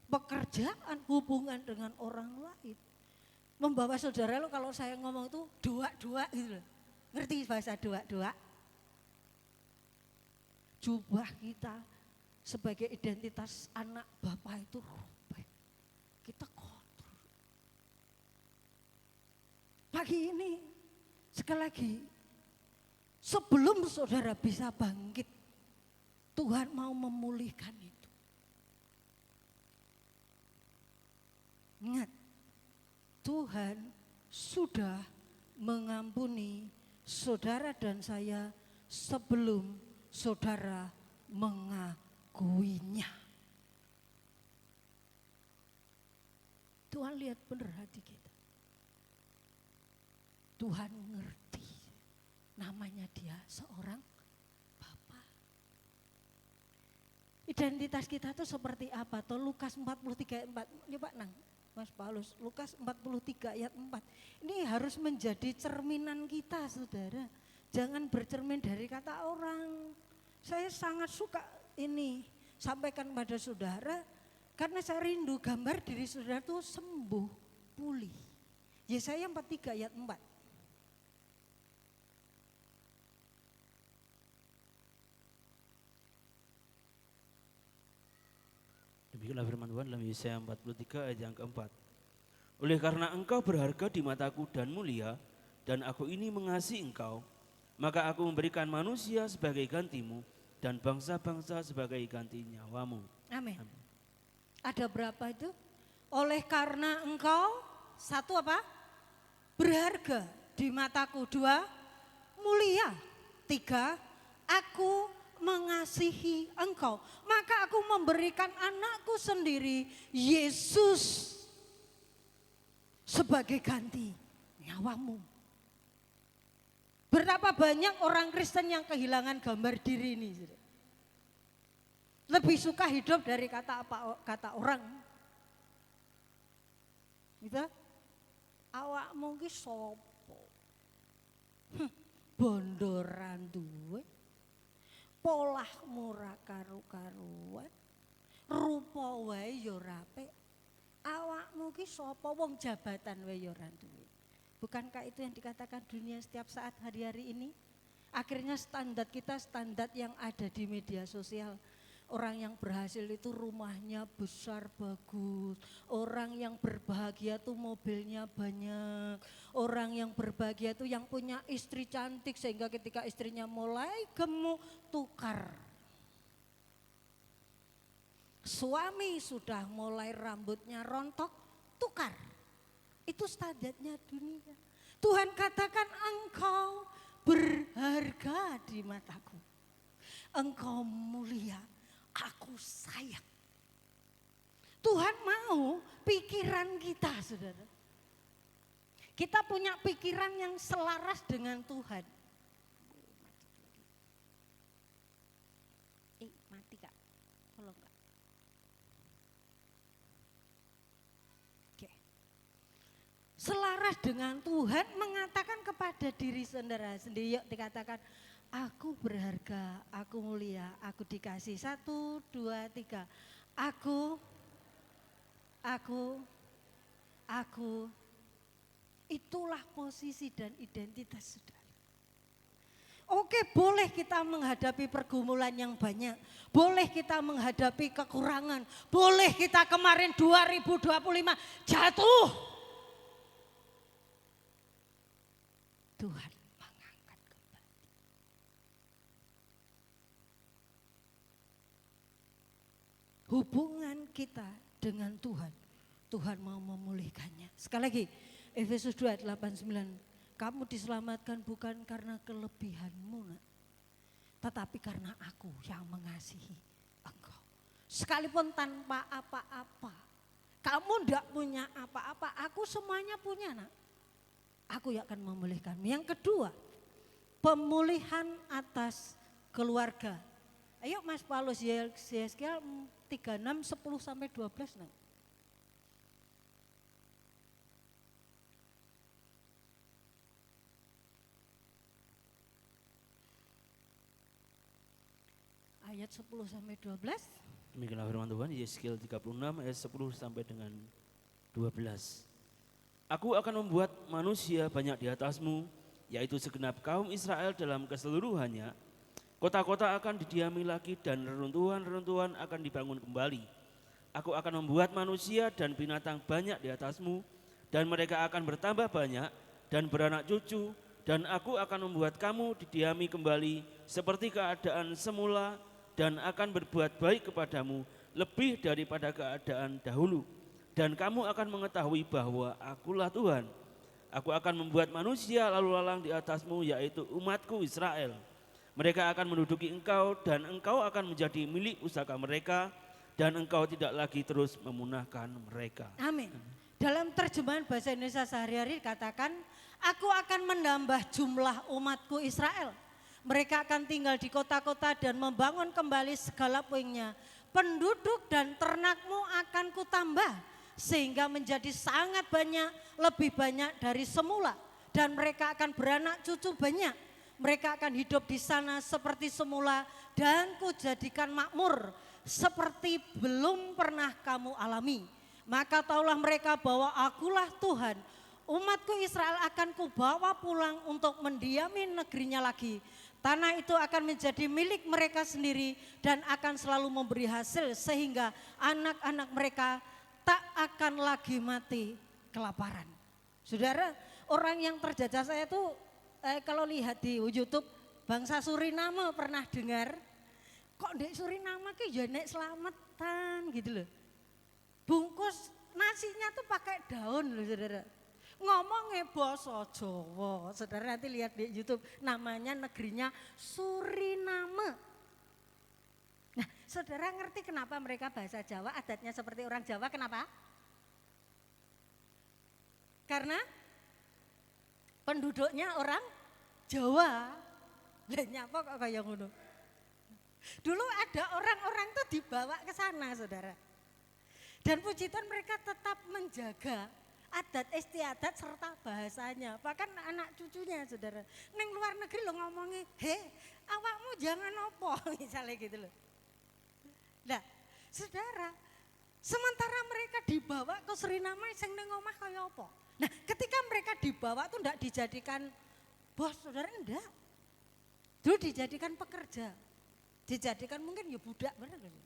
pekerjaan, hubungan dengan orang lain. Membawa saudara lo kalau saya ngomong itu doa-doa gitu loh. Ngerti bahasa doa-doa? Jubah kita sebagai identitas anak Bapak itu robek. Kita kotor. Pagi ini sekali lagi, sebelum saudara bisa bangkit, Tuhan mau memulihkan itu. Ingat, Tuhan sudah mengampuni saudara dan saya sebelum saudara mengakuinya. Tuhan lihat benar hati kita. Tuhan ngerti namanya dia seorang Bapa. Identitas kita tuh seperti apa? Tuh Lukas 43 ayat 4. Coba nang Mas Paulus, Lukas 43 ayat 4. Ini harus menjadi cerminan kita, saudara. Jangan bercermin dari kata orang. Saya sangat suka ini sampaikan pada saudara, karena saya rindu gambar diri saudara itu sembuh, pulih. Yesaya 43 ayat 4. Demikianlah firman Tuhan dalam Yesaya 43 ayat yang keempat. Oleh karena engkau berharga di mataku dan mulia, dan aku ini mengasihi engkau, maka aku memberikan manusia sebagai gantimu, dan bangsa-bangsa sebagai ganti nyawamu. Amin. Ada berapa itu? Oleh karena engkau, satu apa? Berharga di mataku. Dua, mulia. Tiga, aku mengasihi engkau. Maka aku memberikan anakku sendiri, Yesus, sebagai ganti nyawamu. Berapa banyak orang Kristen yang kehilangan gambar diri ini. Lebih suka hidup dari kata orang. Gitu? Awakmu ki sapa? Bondoran duwe. Polahmu ra karu-karuan. Rupa wae ya ora apik. Awakmu ki sapa, wong jabatan wae ya ora duwe. Bukankah itu yang dikatakan dunia setiap saat hari-hari ini? Akhirnya standar kita standar yang ada di media sosial. Orang yang berhasil itu rumahnya besar, bagus. Orang yang berbahagia itu mobilnya banyak. Orang yang berbahagia itu yang punya istri cantik sehingga ketika istrinya mulai gemuk, tukar. Suami sudah mulai rambutnya rontok, tukar. Itu standarnya dunia. Tuhan katakan engkau berharga di mataku. Engkau mulia, aku sayang. Tuhan mau pikiran kita, saudara. Kita punya pikiran yang selaras dengan Tuhan. Mati Kak, tolong Kak. Oke. Selaras dengan Tuhan mengatakan kepada diri saudara sendiri, yuk dikatakan, aku berharga, aku mulia, aku dikasih. 1, 2, 3. Aku. Itulah posisi dan identitas saudara. Oke, boleh kita menghadapi pergumulan yang banyak. Boleh kita menghadapi kekurangan. Boleh kita kemarin 2025 jatuh. Tuhan mengangkat kembali. Hubungan kita dengan Tuhan, Tuhan mau memulihkannya. Sekali lagi, Efesus 2 ayat 8-9, kamu diselamatkan bukan karena kelebihanmu, tetapi karena aku yang mengasihi engkau. Sekalipun tanpa apa-apa, kamu tidak punya apa-apa, aku semuanya punya, nak. Aku yang akan memulihkanmu. Yang kedua, pemulihan atas keluarga. Ayo Mas Paulus, Yesaya 36, 10-12. Nah. Ayat 10-12. Demikianlah firman Tuhan, Yesaya 36 ayat 10 sampai dengan 12. Aku akan membuat manusia banyak di atasmu, yaitu segenap kaum Israel dalam keseluruhannya. Kota-kota akan didiami lagi dan reruntuhan-reruntuhan akan dibangun kembali. Aku akan membuat manusia dan binatang banyak di atasmu, dan mereka akan bertambah banyak dan beranak cucu, dan aku akan membuat kamu didiami kembali seperti keadaan semula, dan akan berbuat baik kepadamu lebih daripada keadaan dahulu. dan kamu akan mengetahui bahwa akulah Tuhan. Aku akan membuat manusia lalu lalang di atasmu, yaitu umatku Israel. Mereka akan menduduki engkau dan engkau akan menjadi milik pusaka mereka dan engkau tidak lagi terus memunahkan mereka. Amin. Dalam terjemahan bahasa Indonesia sehari-hari katakan, aku akan menambah jumlah umatku Israel. Mereka akan tinggal di kota-kota dan membangun kembali segala puingnya. Penduduk dan ternakmu akan kutambah sehingga menjadi sangat banyak, lebih banyak dari semula. Dan mereka akan beranak cucu banyak. Mereka akan hidup di sana seperti semula dan kujadikan makmur seperti belum pernah kamu alami. Maka taulah mereka bahwa akulah Tuhan. Umatku Israel akan kubawa pulang untuk mendiami negerinya lagi. Tanah itu akan menjadi milik mereka sendiri dan akan selalu memberi hasil sehingga anak-anak mereka tak akan lagi mati kelaparan. Saudara, orang yang terjajah saya itu kalau lihat di YouTube bangsa Suriname pernah dengar, kok di Suriname ki ya nek selamatan gitu loh. Bungkus nasinya tuh pakai daun loh saudara. Ngomongnya basa Jawa, saudara nanti lihat di YouTube namanya negerinya Suriname. Nah saudara ngerti kenapa mereka bahasa Jawa adatnya seperti orang Jawa, kenapa? Karena penduduknya orang Jawa. Lah nyapa kok kayak ngono. Dulu ada orang-orang tuh dibawa ke sana saudara. Dan puji Tuhan mereka tetap menjaga adat istiadat serta bahasanya. Bahkan anak cucunya saudara. Neng luar negeri lo ngomongnya, awakmu jangan opo misalnya gitu loh. Nah saudara, sementara mereka dibawa ke Suriname sing neng omah kaya apa? Nah ketika mereka dibawa tuh enggak dijadikan bos saudara, enggak. Dulu dijadikan pekerja. Dijadikan mungkin ya budak benar gak sih?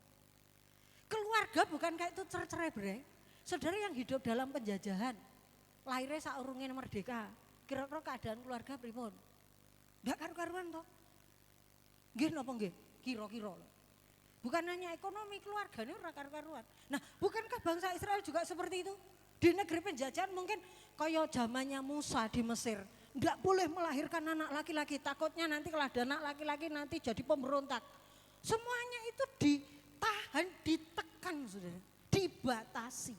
Keluarga bukan kayak itu cerai berai. Saudara yang hidup dalam penjajahan, lahirnya saurungin merdeka, kira-kira keadaan keluarga pripun? Enggak karu-karuan toh. Nggih napa nggih? Kira-kira. Bukan hanya ekonomi keluarganya ora karu-karuan. Nah, bukankah bangsa Israel juga seperti itu? Di negeri penjajahan mungkin kayak zamannya Musa di Mesir. Enggak boleh melahirkan anak laki-laki, takutnya nanti kalau ada anak laki-laki nanti jadi pemberontak. Semuanya itu ditahan, ditekan saudara, dibatasi.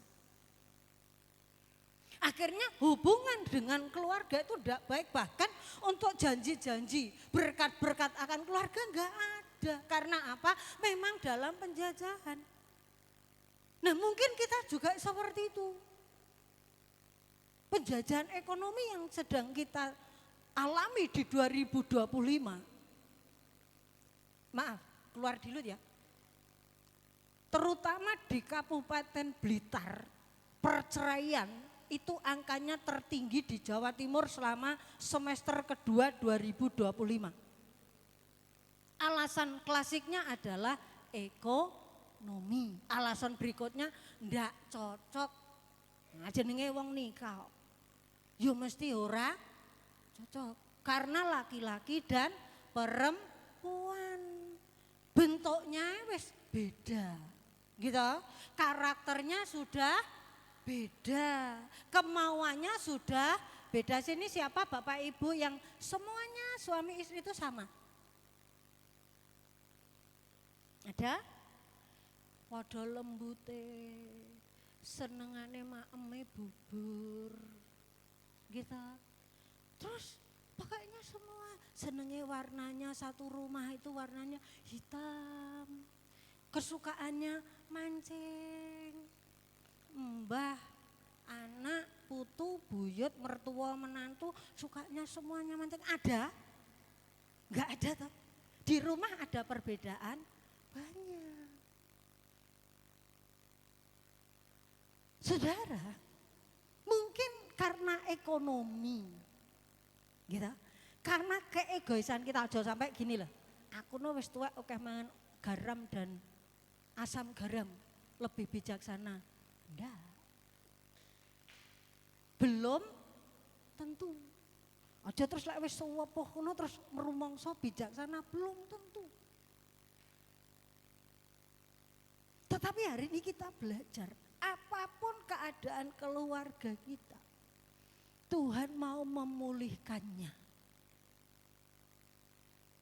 Akhirnya hubungan dengan keluarga itu tidak baik, bahkan untuk janji-janji berkat-berkat akan keluarga enggak ada. Karena apa? Memang dalam penjajahan. Nah mungkin kita juga seperti itu. Penjajahan ekonomi yang sedang kita alami di 2025. Maaf, keluar dulu ya. Terutama di Kabupaten Blitar, perceraian itu angkanya tertinggi di Jawa Timur selama semester kedua 2025. Alasan klasiknya adalah ekonomi. Alasan berikutnya ndak cocok. Nah, jenenge wong nikah. Yo mesti ora cocok. Karena laki-laki dan perempuan bentuknya wis beda. Gitu. Karakternya sudah beda. Kemauannya sudah beda. Sini siapa Bapak Ibu yang semuanya suami istri itu sama? Ada? Padha lembute, senengane maeme bubur. Gitu. Terus pokoknya semua senengnya warnanya satu rumah itu warnanya hitam. Kesukaannya mancing. Mbah, anak, putu, buyut, mertua, menantu sukanya semuanya mancing. Ada? Enggak ada toh. Di rumah ada perbedaan banyak. Saudara, mungkin karena ekonomi, gitu. Karena keegoisan kita aja sampai gini loh. Aku no wis tuwek oke mangan garam dan asam garam, lebih bijaksana. Enggak. Belum tentu. Aja terus lek wis suwepuh ngono terus merumangsa bijaksana, belum tentu. Tetapi hari ini kita belajar apapun keadaan keadaan keluarga kita. Tuhan mau memulihkannya.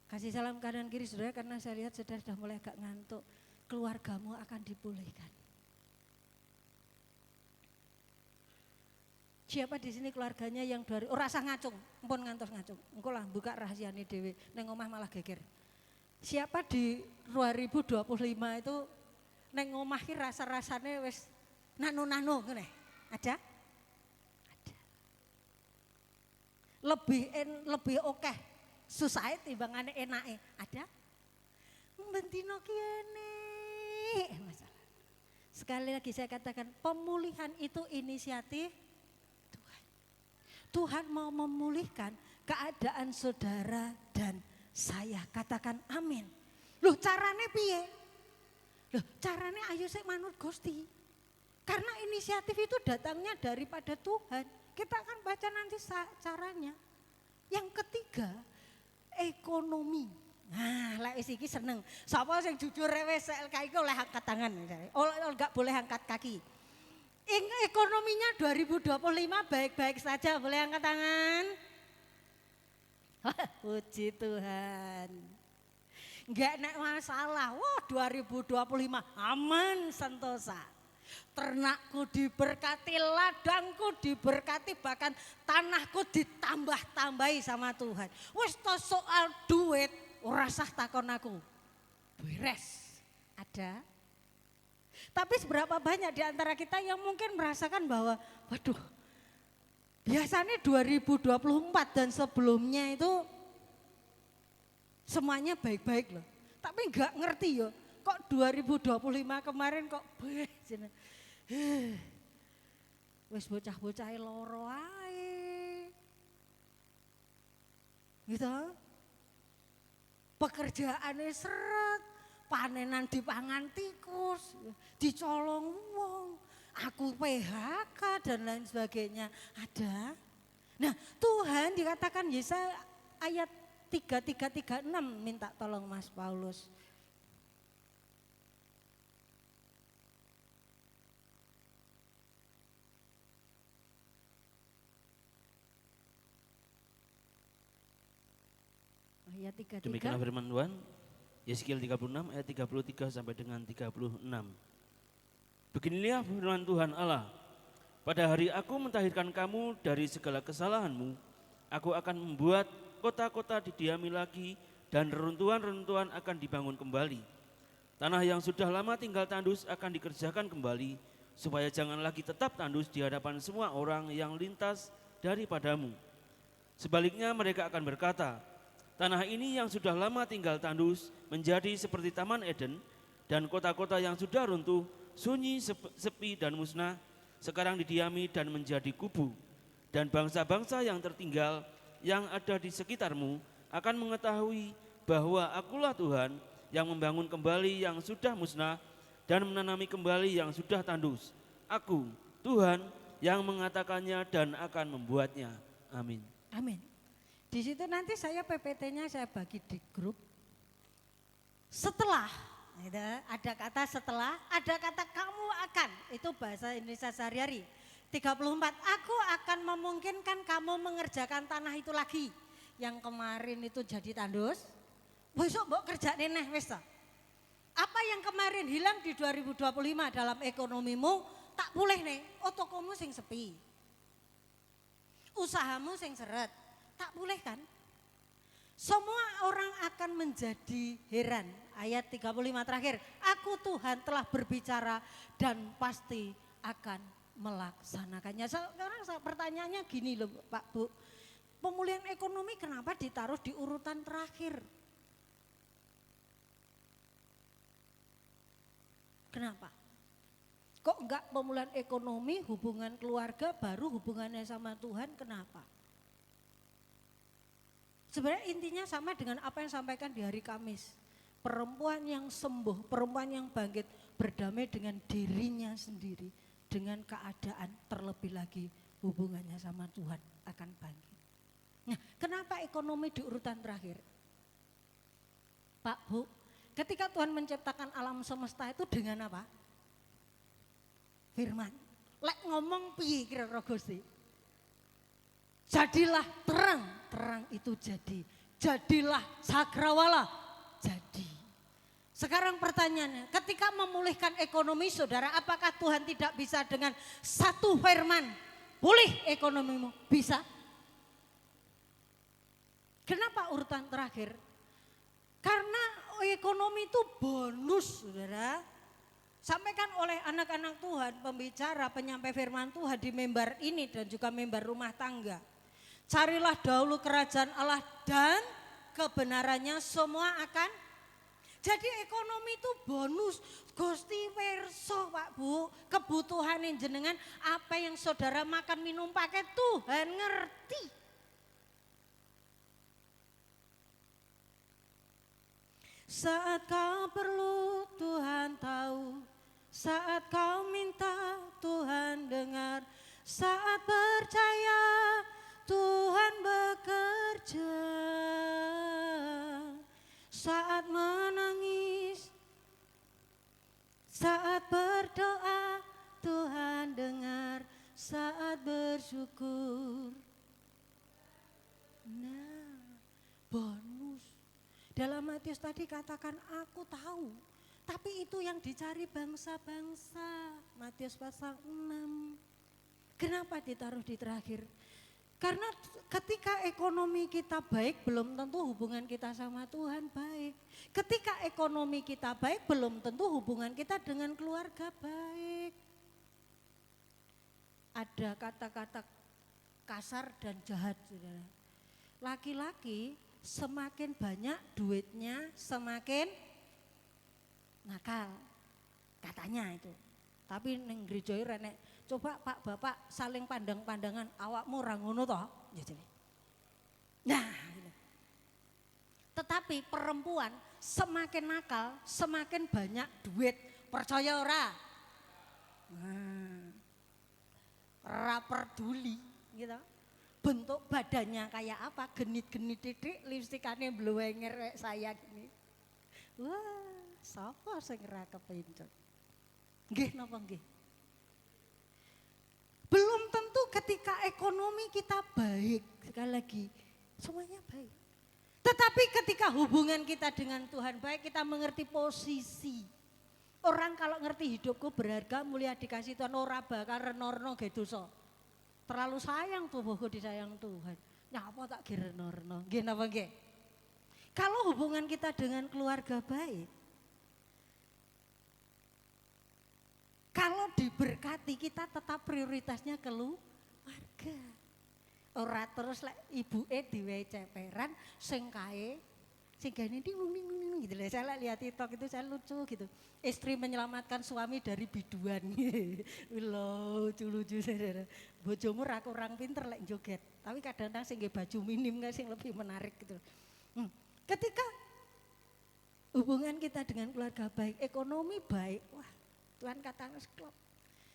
Kasih salam kanan kiri saudara, karena saya lihat saudara sudah mulai agak ngantuk. Keluargamu akan dipulihkan. Siapa di sini keluarganya yang dari rasa ngacung, ampun ngantos ngacung. Engko lah buka rahasiane dhewe, neng omah malah geger. Siapa di 2025 itu neng omah ki rasa-rasane wis nano-nano ngene. Ada? Ada. Lebih oke susah timbangane enake. Ada? Bentino kene. Masalah. Sekali lagi saya katakan, pemulihan itu inisiatif Tuhan. Tuhan mau memulihkan keadaan saudara dan saya. Katakan amin. Loh carane piye? Loh carane ayo sik manut Gusti. Karena inisiatif itu datangnya daripada Tuhan. Kita akan baca nanti caranya. Yang ketiga, ekonomi. Nah, lek wis iki seneng. Sapa sing jujur wis LK iki oleh angkat tangan. Enggak boleh angkat kaki. Ekonominya 2025 baik-baik saja, boleh angkat tangan? Puji Tuhan. Enggak nek masalah. Wah, 2025 aman sentosa. Ternakku diberkati, ladangku diberkati, bahkan tanahku ditambah-tambahi sama Tuhan. Wis to soal duit, ora usah takon aku. Beres. Ada. Tapi seberapa banyak di antara kita yang mungkin merasakan bahwa waduh, biasanya 2024 dan sebelumnya itu semuanya baik-baik loh. Tapi enggak ngerti ya, kok 2025 kemarin kok wis bocah-bocah loro ae. Gitu. Pekerjaane seret, panenan dipangan tikus, dicolong wong, aku PHK dan lain sebagainya. Ada. Nah, Tuhan dikatakan Yesaya ayat 3336, minta tolong Mas Paulus. Ayat 33. Demikianlah firman Tuhan, Yeskiel 36 ayat 33 sampai dengan 36. Beginilah firman Tuhan Allah, pada hari aku mentahirkan kamu dari segala kesalahanmu, aku akan membuat kota-kota didiami lagi dan reruntuhan-reruntuhan akan dibangun kembali. Tanah yang sudah lama tinggal tandus akan dikerjakan kembali, supaya jangan lagi tetap tandus di hadapan semua orang yang lintas daripadamu. Sebaliknya mereka akan berkata, tanah ini yang sudah lama tinggal tandus menjadi seperti Taman Eden, dan kota-kota yang sudah runtuh, sunyi, sepi dan musnah, sekarang didiami dan menjadi kubu. Dan bangsa-bangsa yang tertinggal yang ada di sekitarmu akan mengetahui bahwa akulah Tuhan yang membangun kembali yang sudah musnah dan menanami kembali yang sudah tandus. Aku, Tuhan, yang mengatakannya dan akan membuatnya. Amin. Amin. Di situ nanti saya PPT-nya saya bagi di grup. Setelah, ada kata setelah, ada kata kamu akan, itu bahasa Indonesia sehari-hari. 34, aku akan memungkinkan kamu mengerjakan tanah itu lagi. Yang kemarin itu jadi tandus, besok mbok kerjane neh wis ta. Apa yang kemarin hilang di 2025 dalam ekonomimu, tak pulih nih, tokomu sing sepi. Usahamu sing seret. Tak boleh kan? Semua orang akan menjadi heran. Ayat 35 terakhir. Aku Tuhan telah berbicara dan pasti akan melaksanakannya. Sekarang pertanyaannya gini loh Pak Bu. Pemulihan ekonomi kenapa ditaruh di urutan terakhir? Kenapa? Kok enggak pemulihan ekonomi, hubungan keluarga, baru hubungannya sama Tuhan, kenapa? Sebenarnya intinya sama dengan apa yang sampaikan di hari Kamis. Perempuan yang sembuh, perempuan yang bangkit, berdamai dengan dirinya sendiri, dengan keadaan terlebih lagi hubungannya sama Tuhan akan bangkit. Nah, kenapa ekonomi di urutan terakhir? Pak Bu, ketika Tuhan menciptakan alam semesta itu dengan apa? Firman. Lek ngomong piye kira-kira Gusti? Jadilah terang, terang itu jadi. Jadilah sagrawala, jadi. Sekarang pertanyaannya, ketika memulihkan ekonomi saudara, apakah Tuhan tidak bisa dengan satu firman, pulih ekonomimu? Bisa. Kenapa urutan terakhir? Karena ekonomi itu bonus saudara. Sampaikan oleh anak-anak Tuhan, pembicara, penyampai firman Tuhan di mimbar ini dan juga mimbar rumah tangga. Carilah dahulu kerajaan Allah dan kebenarannya semua akan. Jadi ekonomi itu bonus, Gusti Werso Pak Bu. Kebutuhan yang jenengan apa yang saudara makan minum pakai Tuhan ngerti. Saat kau perlu Tuhan tahu, saat kau minta Tuhan dengar, saat percaya Tuhan bekerja, saat menangis, saat berdoa Tuhan dengar, saat bersyukur. Nah, bonus. Dalam Matius tadi katakan aku tahu, tapi itu yang dicari bangsa-bangsa. Matius pasal 6. Kenapa ditaruh di terakhir? Karena ketika ekonomi kita baik belum tentu hubungan kita sama Tuhan baik. Ketika ekonomi kita baik belum tentu hubungan kita dengan keluarga baik. Ada kata-kata kasar dan jahat saudara. Laki-laki semakin banyak duitnya semakin nakal, katanya itu. Tapi ning gereja renek, coba Pak Bapak saling pandang-pandangan, awakmu ora ngono toh? Nah, gitu. Tetapi perempuan semakin nakal, semakin banyak duit, percaya ora? Nah, ora peduli gitu. Bentuk badannya kayak apa, genit-genit titik, lipstikannya bluenger kayak saya gini. Wah, sapa sing ora kepincut. Nggih napa nggih? Belum tentu ketika ekonomi kita baik, sekali lagi semuanya baik. Tetapi ketika hubungan kita dengan Tuhan baik, kita mengerti posisi. Orang kalau ngerti hidupku berharga, mulia dikasih Tuhan, ora bakal renorno ge dosa. Terlalu sayang tubuhku disayang Tuhan. Nyapa tak girenorno. Nggih napa nggih? Kalau hubungan kita dengan keluarga baik, kalau diberkati kita tetap prioritasnya keluarga. Ora terus lek ibuke diwehi ceperan sing kae sing gane ding gitu. Saya lihat TikTok itu saya lucu gitu. Istri menyelamatkan suami dari biduan. Lucu-lucu saudara. Bojomu ra kurang pinter lek joget. Tapi kadang-kadang sing nggih baju minim kan sing lebih menarik gitu. Ketika hubungan kita dengan keluarga baik, ekonomi baik, wah Tuhan katakan klop.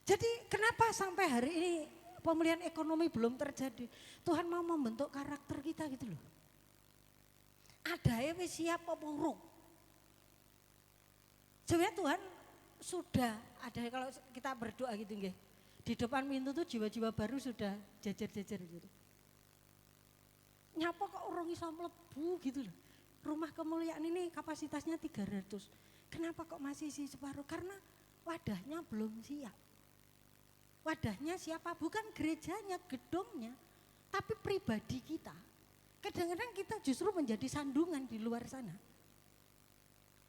Jadi kenapa sampai hari ini pemulihan ekonomi belum terjadi? Tuhan mau membentuk karakter kita gitu loh. Ada wis siap apa urung? Sebenarnya Tuhan sudah ada kalau kita berdoa gitu nggih. Di depan pintu tuh jiwa-jiwa baru sudah jajar-jajar gitu. Nyapa kok urung iso mlebu gitu loh. Rumah kemuliaan ini kapasitasnya 300. Kenapa kok masih isi separuh? Karena wadahnya belum siap. Wadahnya siapa? Bukan gerejanya, gedungnya, tapi pribadi kita. Kadang-kadang kita justru menjadi sandungan di luar sana.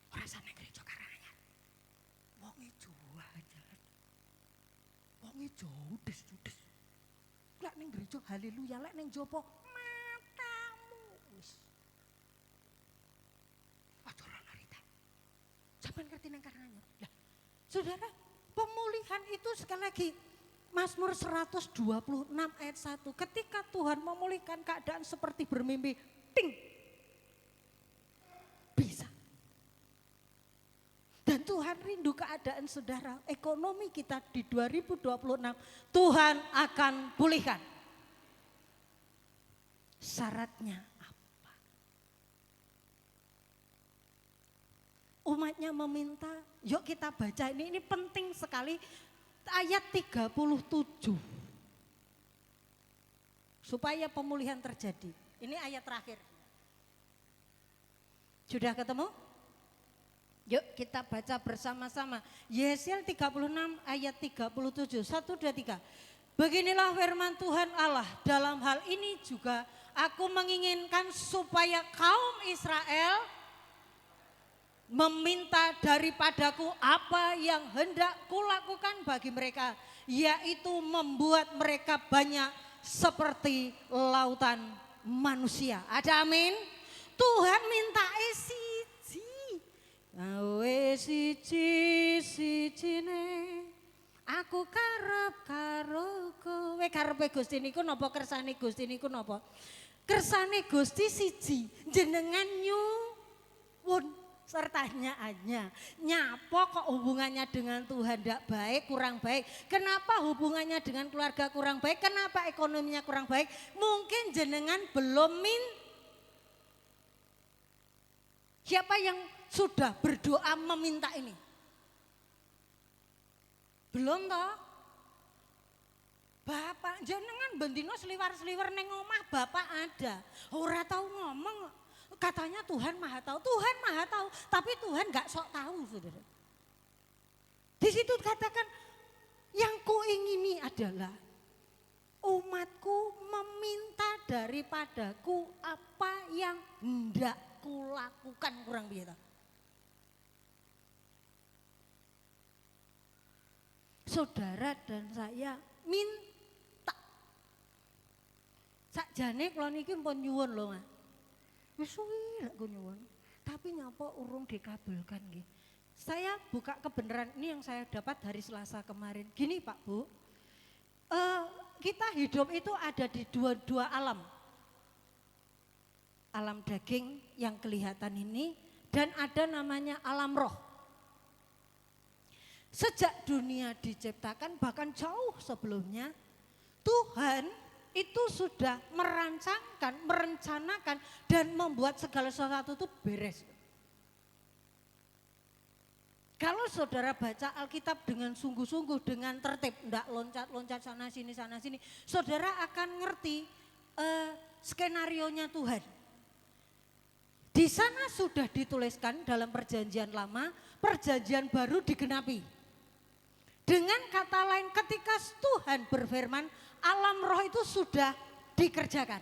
Orang sana gereja Karanganyar. Wonge jualan. Wonge judes. Lek ning gereja haleluya, lek ning jopo matamu wis. Aja ora narita. Sampeyan ngerti nang Karanganyar. Lah, saudara, pemulihan itu sekali lagi Mazmur 126 ayat 1. Ketika Tuhan memulihkan keadaan seperti bermimpi, ting. Bisa. Dan Tuhan rindu keadaan saudara, ekonomi kita di 2026 Tuhan akan pulihkan. Syaratnya apa? Umatnya meminta, yuk kita baca ini penting sekali. ayat 37. Supaya pemulihan terjadi. Ini ayat terakhir. Sudah ketemu? Yuk kita baca bersama-sama. Yesaya 36 ayat 37. 1, 2, 3. Beginilah firman Tuhan Allah, dalam hal ini juga aku menginginkan supaya kaum Israel meminta daripadaku apa yang hendak kulakukan bagi mereka, yaitu membuat mereka banyak seperti lautan manusia. Ada amin? Tuhan minta siji. Siji-sijine aku karep karo kowe. Karepe Gusti niku napa, kersane Gusti niku napa? Kersane Gusti siji, jenengan nyuwun pertanyaannya, nyapa kok hubungannya dengan Tuhan tidak baik, kurang baik? Kenapa hubungannya dengan keluarga kurang baik? Kenapa ekonominya kurang baik? Mungkin jenengan belum Siapa yang sudah berdoa meminta ini? Belum toh? Bapak jenengan bendino seliwar-seliwar neng omah bapak ada. Ora tahu ngomong. Katanya Tuhan Maha Tahu. Tuhan Maha Tahu, tapi Tuhan enggak sok tahu, Saudara. Di situ katakan yang kuingini adalah umatku meminta daripadaku apa yang hendak kulakukan, kurang begitu. Saudara dan saya minta. Sakjane kula niki pun nyuwun lho, Mas. Wis suwi lek nyuwun, tapi nyapa urung dikabulkan nggih. Saya buka kebenaran ini yang saya dapat hari Selasa kemarin. Gini Pak Bu, kita hidup itu ada di dua alam. Alam daging yang kelihatan ini dan ada namanya alam roh. Sejak dunia diciptakan bahkan jauh sebelumnya, Tuhan itu sudah merancangkan, merencanakan dan membuat segala sesuatu itu beres. Kalau saudara baca Alkitab dengan sungguh-sungguh, dengan tertib, enggak loncat-loncat sana sini, saudara akan ngerti skenarionya Tuhan. Di sana sudah dituliskan dalam perjanjian lama, perjanjian baru digenapi. Dengan kata lain ketika Tuhan berfirman, alam roh itu sudah dikerjakan.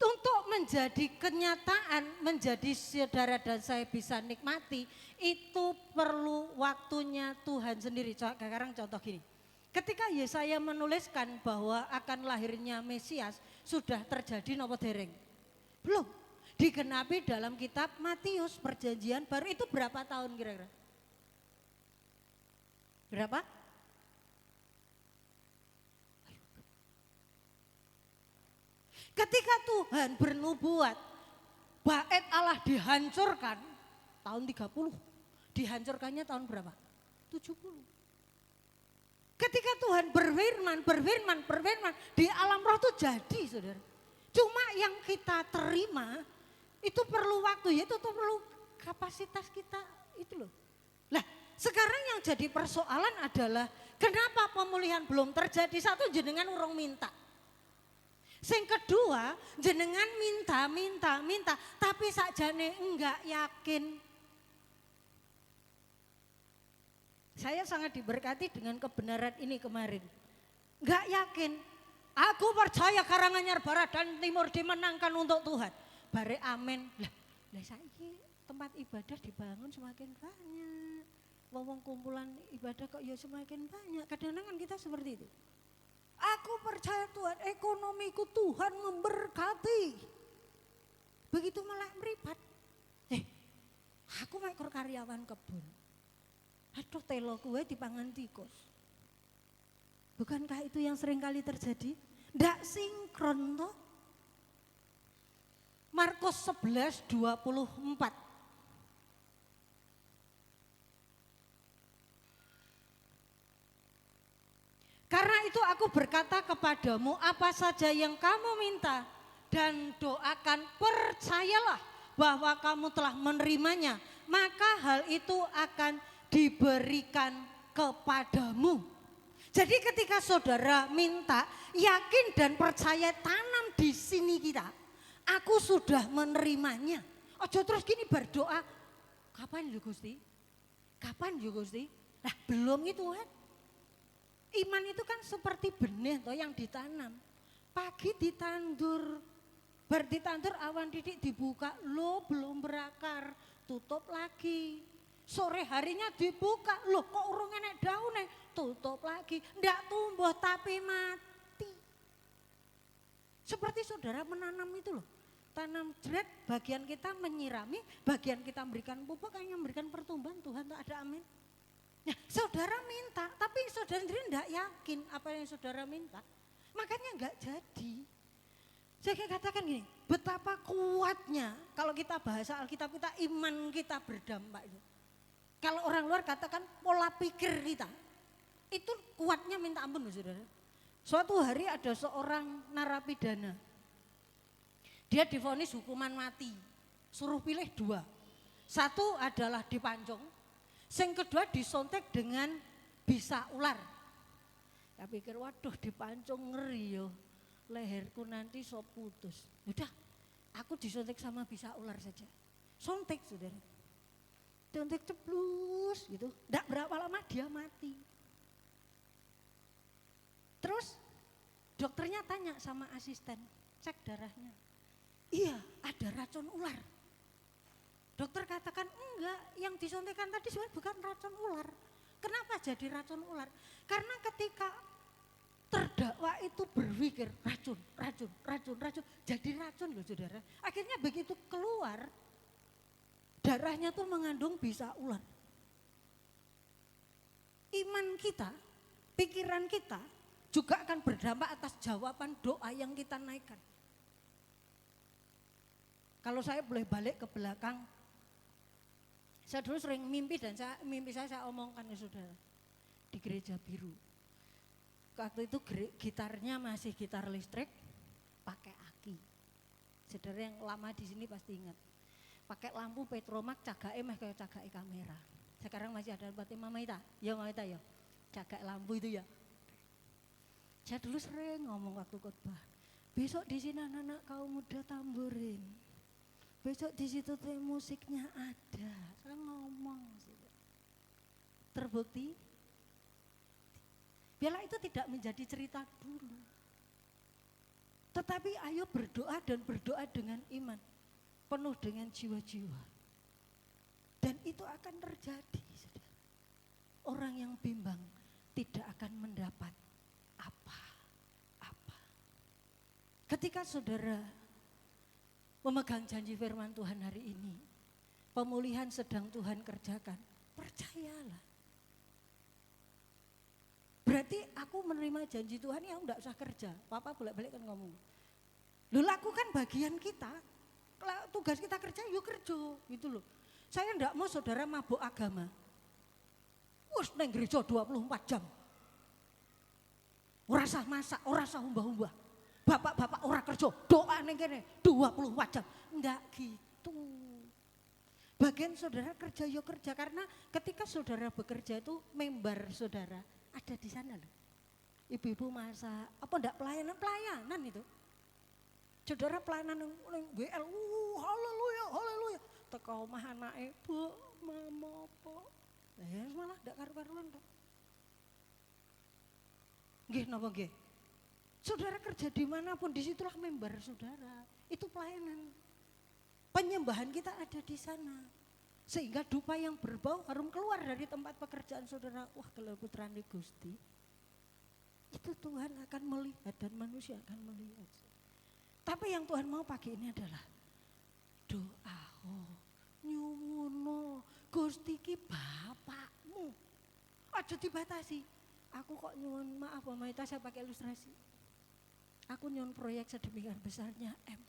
Untuk menjadi kenyataan, menjadi saudara dan saya bisa nikmati, itu perlu waktunya Tuhan sendiri. Sekarang contoh gini, ketika Yesaya menuliskan bahwa akan lahirnya Mesias, sudah terjadi nopo dereng? Belum, digenapi dalam kitab Matius perjanjian baru itu berapa tahun kira-kira? Berapa? Ketika Tuhan bernubuat, bait Allah dihancurkan tahun 30. Dihancurkannya tahun berapa? 70. Ketika Tuhan berfirman, di alam roh itu jadi, Saudara. Cuma yang kita terima itu perlu waktu, itu tuh perlu kapasitas kita itu loh. Nah, sekarang yang jadi persoalan adalah kenapa pemulihan belum terjadi? Satu, jenengan urung minta. Yang kedua, jenengan minta, tapi sakjane enggak yakin. Saya sangat diberkati dengan kebenaran ini kemarin. Enggak yakin. Aku percaya Karanganyar Barat dan Timur dimenangkan untuk Tuhan. Bare amin. Lah saiki tempat ibadah dibangun semakin banyak. Wong kumpulan ibadah kok ya semakin banyak. Kadang-kadang kita seperti itu. Aku percaya Tuhan, ekonomiku Tuhan memberkati. Begitu malah meripat. Aku ekor karyawan kebun. Aduh telo kue dipangan tikus. Bukankah itu yang sering kali terjadi? Ndak sinkron toh. Markus 11:24. Karena itu aku berkata kepadamu, apa saja yang kamu minta dan doakan, percayalah bahwa kamu telah menerimanya, maka hal itu akan diberikan kepadamu. Jadi ketika saudara minta, yakin dan percaya, tanam di sini kita. Aku sudah menerimanya. Ojo terus gini berdoa, kapan ya Gusti? Kapan ya Gusti? Nah belum itu kan. Iman itu kan seperti benih toh yang ditanam. Pagi ditandur, ditandur awan titik dibuka, lo belum berakar, tutup lagi. Sore harinya dibuka, loh kok urung enek daunnya, tutup lagi. Ndak tumbuh tapi mati. Seperti saudara menanam itu loh. Tanam jret, bagian kita menyirami, bagian kita memberikan pupuk, hanya memberikan pertumbuhan. Tuhan tak ada amin. Nah, saudara minta, tapi saudara sendiri enggak yakin apa yang saudara minta. Makanya enggak jadi. Saya katakan gini, betapa kuatnya kalau kita bahasa Alkitab kita, iman kita berdampak itu. Kalau orang luar katakan pola pikir kita, itu kuatnya minta ampun loh saudara. Suatu hari ada seorang narapidana, dia divonis hukuman mati, suruh pilih 2. Satu adalah dipancung, yang kedua disontek dengan bisa ular. Ya pikir waduh dipancung ngeri yo, leherku nanti so putus. Udah, aku disontek sama bisa ular saja. Sontek saudara. Sontek ceplus gitu. Enggak berapa lama dia mati. Terus dokternya tanya sama asisten, cek darahnya. Iya, ada racun ular. Dokter katakan enggak, yang disontekkan tadi sebenarnya bukan racun ular. Kenapa jadi racun ular? Karena ketika terdakwa itu berpikir racun, jadi racun loh saudara. Akhirnya begitu keluar, darahnya tuh mengandung bisa ular. Iman kita, pikiran kita juga akan berdampak atas jawaban doa yang kita naikkan. Kalau saya boleh balik ke belakang, saya dulu sering mimpi dan mimpi saya omongkan ke saudara di gereja biru. Waktu itu gitarnya masih gitar listrik, pakai aki. Saudara yang lama di sini pasti ingat. Pakai lampu petromak, cagae mah kayak cagae kamera. Sekarang masih ada buat Mama Ita, ya Mama Ita ya, cagae lampu itu ya. Saya dulu sering ngomong waktu khotbah, besok di sini anak-anak kaum muda tamburin, besok di situ tuh musiknya ada. Saya ngomong, terbukti. Biarlah itu tidak menjadi cerita dulu. Tetapi ayo berdoa dan berdoa dengan iman. Penuh dengan jiwa-jiwa. Dan itu akan terjadi. Saudara. Orang yang bimbang tidak akan mendapat apa-apa. Ketika saudara memegang janji firman Tuhan hari ini, pemulihan sedang Tuhan kerjakan, percayalah. Berarti aku menerima janji Tuhan ya enggak usah kerja. Papa bolak-balik kan ngomong. Lu lakukan bagian kita. Tugas kita kerja, yuk kerja gitu loh. Saya enggak mau saudara mabuk agama. Wes neng gereja 24 jam. Ora sah masak, ora sah umbah-umbah. Bapak-bapak ora kerja, doa neng kene 24 jam. Enggak gitu. Bagian saudara kerja, yuk kerja. Karena ketika saudara bekerja itu member saudara ada di sana loh. Ibu-ibu masak, apa enggak pelayanan itu. Saudara pelayanan yang GL, haleluya. Teka omah anake, Bu, mama apa. Ya malah ndak karu-karuan kok. Nggih napa nggih? Saudara kerja dimanapun, disitulah member saudara. Itu pelayanan. Penyembahan kita ada di sana. Sehingga dupa yang berbau harum keluar dari tempat pekerjaan saudara. Wah kalau putrane Gusti. Itu Tuhan akan melihat dan manusia akan melihat. Tapi yang Tuhan mau pagi ini adalah doa, nyuwuno, Gusti ki bapakmu. Aja dibatasi. Aku kok nyuwun maaf Mama Ita saya pakai ilustrasi. Aku nyuwun proyek sedemikian besarnya M.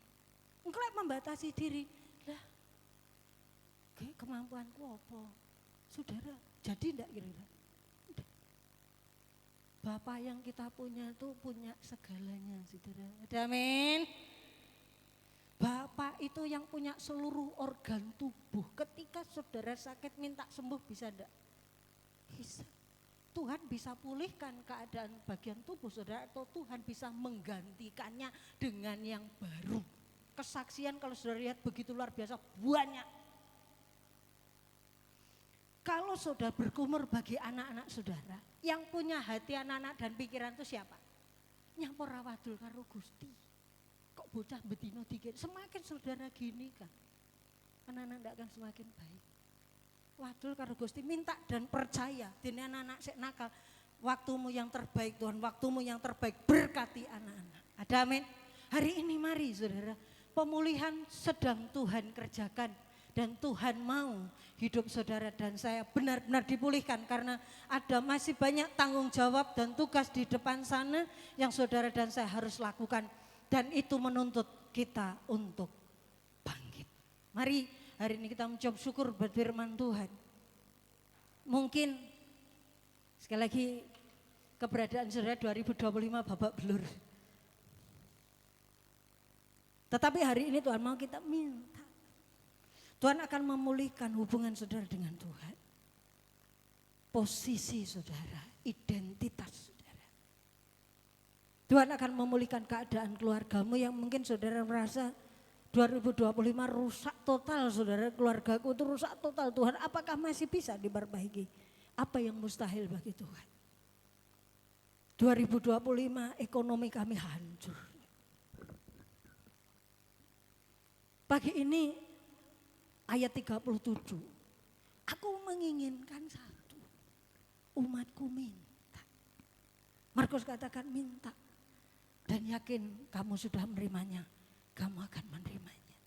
Engkau membatasi diri. Lah, kemampuanku apa? Saudara, jadi enggak kira-kira? Bapak yang kita punya itu punya segalanya, saudara. Amin. Bapak itu yang punya seluruh organ tubuh. Ketika saudara sakit minta sembuh bisa enggak? Bisa. Tuhan bisa pulihkan keadaan bagian tubuh saudara, atau Tuhan bisa menggantikannya dengan yang baru. Kesaksian kalau saudara lihat begitu luar biasa, banyak. Kalau saudara berkumur bagi anak-anak saudara, yang punya hati anak-anak dan pikiran itu siapa? Nyampur rawadul karo Gusti. Kok bocah betino dikit, semakin saudara gini kan, anak-anak tidak akan semakin baik. Wadul karo Gusti, minta dan percaya, dene anak-anak sik nakal, waktumu yang terbaik Tuhan, waktumu yang terbaik, berkati anak-anak. Ada amin. Hari ini mari saudara, pemulihan sedang Tuhan kerjakan dan Tuhan mau hidup saudara dan saya benar-benar dipulihkan, karena ada masih banyak tanggung jawab dan tugas di depan sana yang saudara dan saya harus lakukan, dan itu menuntut kita untuk bangkit. Mari hari ini kita mencoba syukur buat firman Tuhan. Mungkin sekali lagi keberadaan saudara 2025 babak belur. Tetapi hari ini Tuhan mau kita minta. Tuhan akan memulihkan hubungan saudara dengan Tuhan. Posisi saudara, identitas saudara. Tuhan akan memulihkan keadaan keluargamu yang mungkin saudara merasa 2025 rusak total saudara, keluargaku itu rusak total. Tuhan, apakah masih bisa diperbaiki? Apa yang mustahil bagi Tuhan? 2025 ekonomi kami hancur. Pagi ini ayat 37, aku menginginkan satu, umatku minta. Markus katakan minta dan yakin kamu sudah menerimanya, kamu akan menerimanya.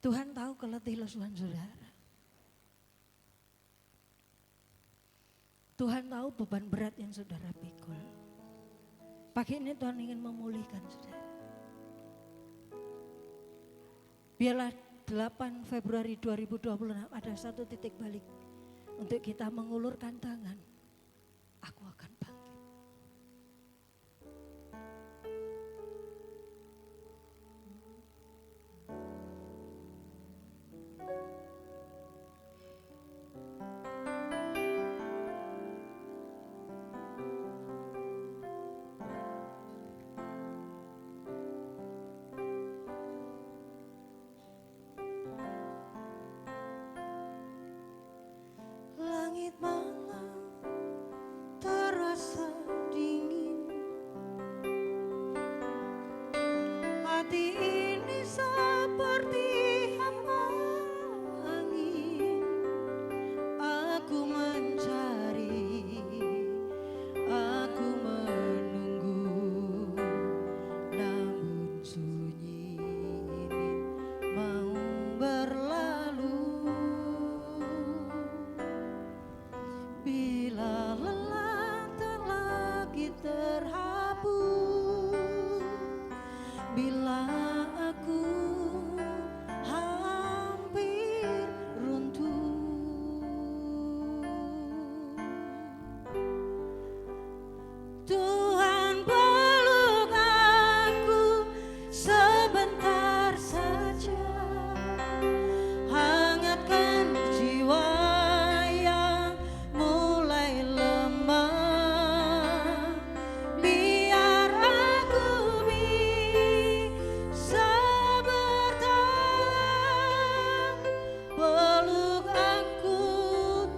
Tuhan tahu keletih lesuhan saudara. Tuhan tahu beban berat yang saudara pikul. Pagi ini Tuhan ingin memulihkan saudara. Biarlah 8 Februari 2026 ada satu titik balik untuk kita mengulurkan tangan. Aku akan bangkit. Langit malam terasa dingin, hati ini seperti hamba angin. Aku mencari, aku menunggu, namun sunyi ini mau berlalu. Bila lelah tak lagi terhapus, bila aku hampir runtuh, Tuhan peluk aku sebentar saja, hangatkan jiwa yang mulai lemah, biar aku bisa bertahan. Peluk aku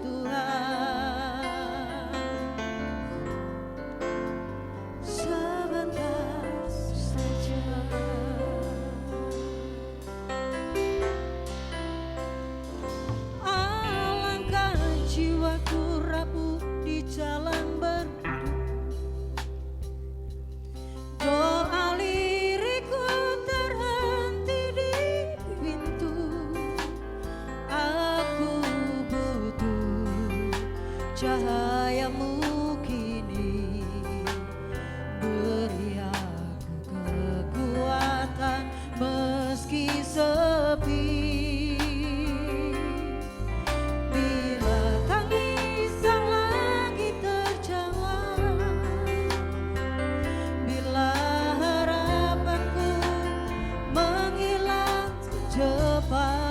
Tuhan, sebentar saja. Alangkah jiwaku rapuh di jalan berduduk, doa lirikku terhenti di pintu. Aku butuh cahayamu kini, beri aku kekuatan meski sepi. Bila tangisan lagi terjawab, bila harapanku menghilang cepat,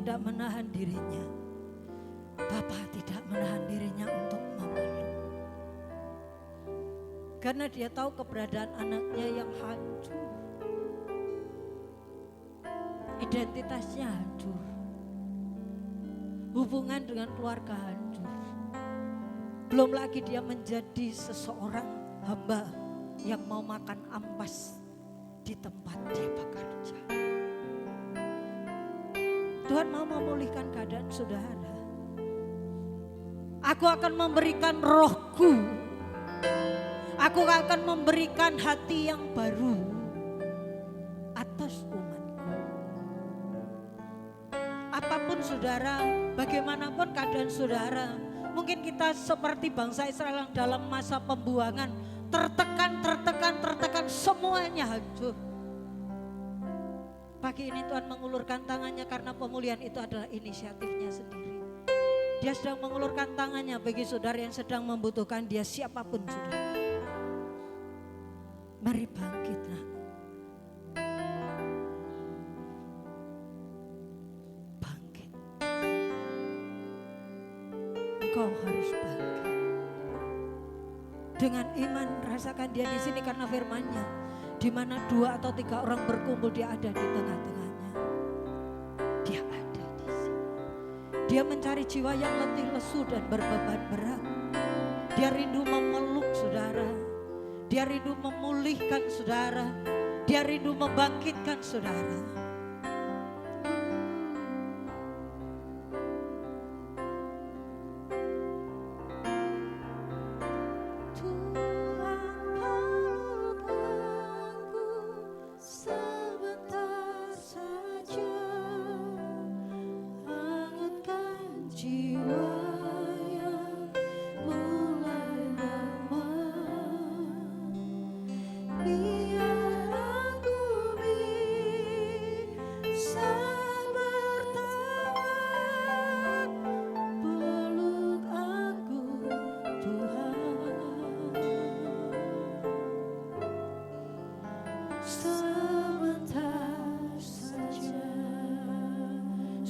tidak menahan dirinya. Bapa tidak menahan dirinya untuk memeluk. Karena dia tahu keberadaan anaknya yang hancur. Identitasnya hancur. Hubungan dengan keluarga hancur. Belum lagi dia menjadi seseorang hamba yang mau makan ampas di tempat dia bekerja. Tuhan mau memulihkan keadaan saudara. Aku akan memberikan rohku. Aku akan memberikan hati yang baru atas umatku. Apapun saudara, bagaimanapun keadaan saudara, mungkin kita seperti bangsa Israel yang dalam masa pembuangan, tertekan, semuanya hancur. Pagi ini Tuhan mengulurkan tangannya karena pemulihan itu adalah inisiatifnya sendiri. Dia sedang mengulurkan tangannya bagi saudara yang sedang membutuhkan dia, siapapun saudara. Mari bangkit, nak. Bangkit. Engkau harus bangkit. Dengan iman rasakan dia di sini karena firman-Nya, di mana 2 atau 3 orang berkumpul dia ada di tengah-tengahnya. Dia ada di sini. Dia mencari jiwa yang letih lesu dan berbeban berat. Dia rindu memeluk saudara. Dia rindu memulihkan saudara. Dia rindu membangkitkan saudara.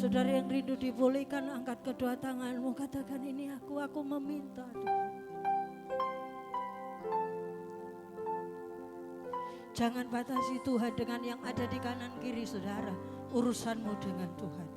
Saudara yang rindu dipulihkan, angkat kedua tanganmu, katakan ini aku meminta Tuhan. Jangan batasi Tuhan dengan yang ada di kanan kiri saudara, urusanmu dengan Tuhan.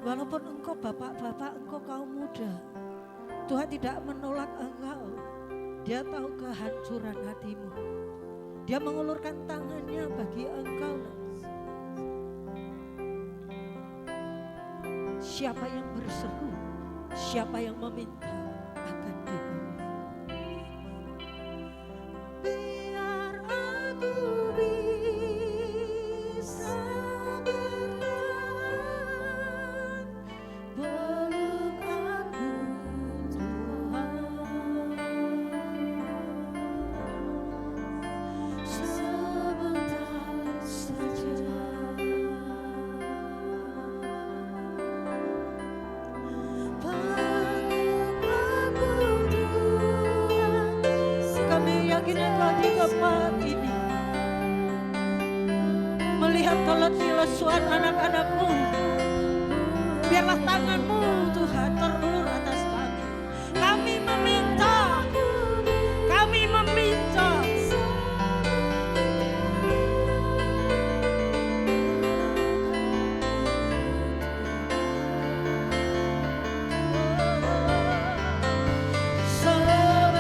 Walaupun engkau bapak-bapak, engkau kaum muda, Tuhan tidak menolak engkau. Dia tahu kehancuran hatimu. Dia mengulurkan tangannya bagi engkau. Siapa yang berseru, siapa yang meminta akan diberi. Biar aku bisa bertahan, peluk aku Tuhan, sebentar saja. Kami yakin Engkau di tempat ini melihat keletih lesuan anak-anak-Mu. Biarlah tangan-Mu Tuhan terulur atas kami. Kami meminta, kami meminta. Sebentar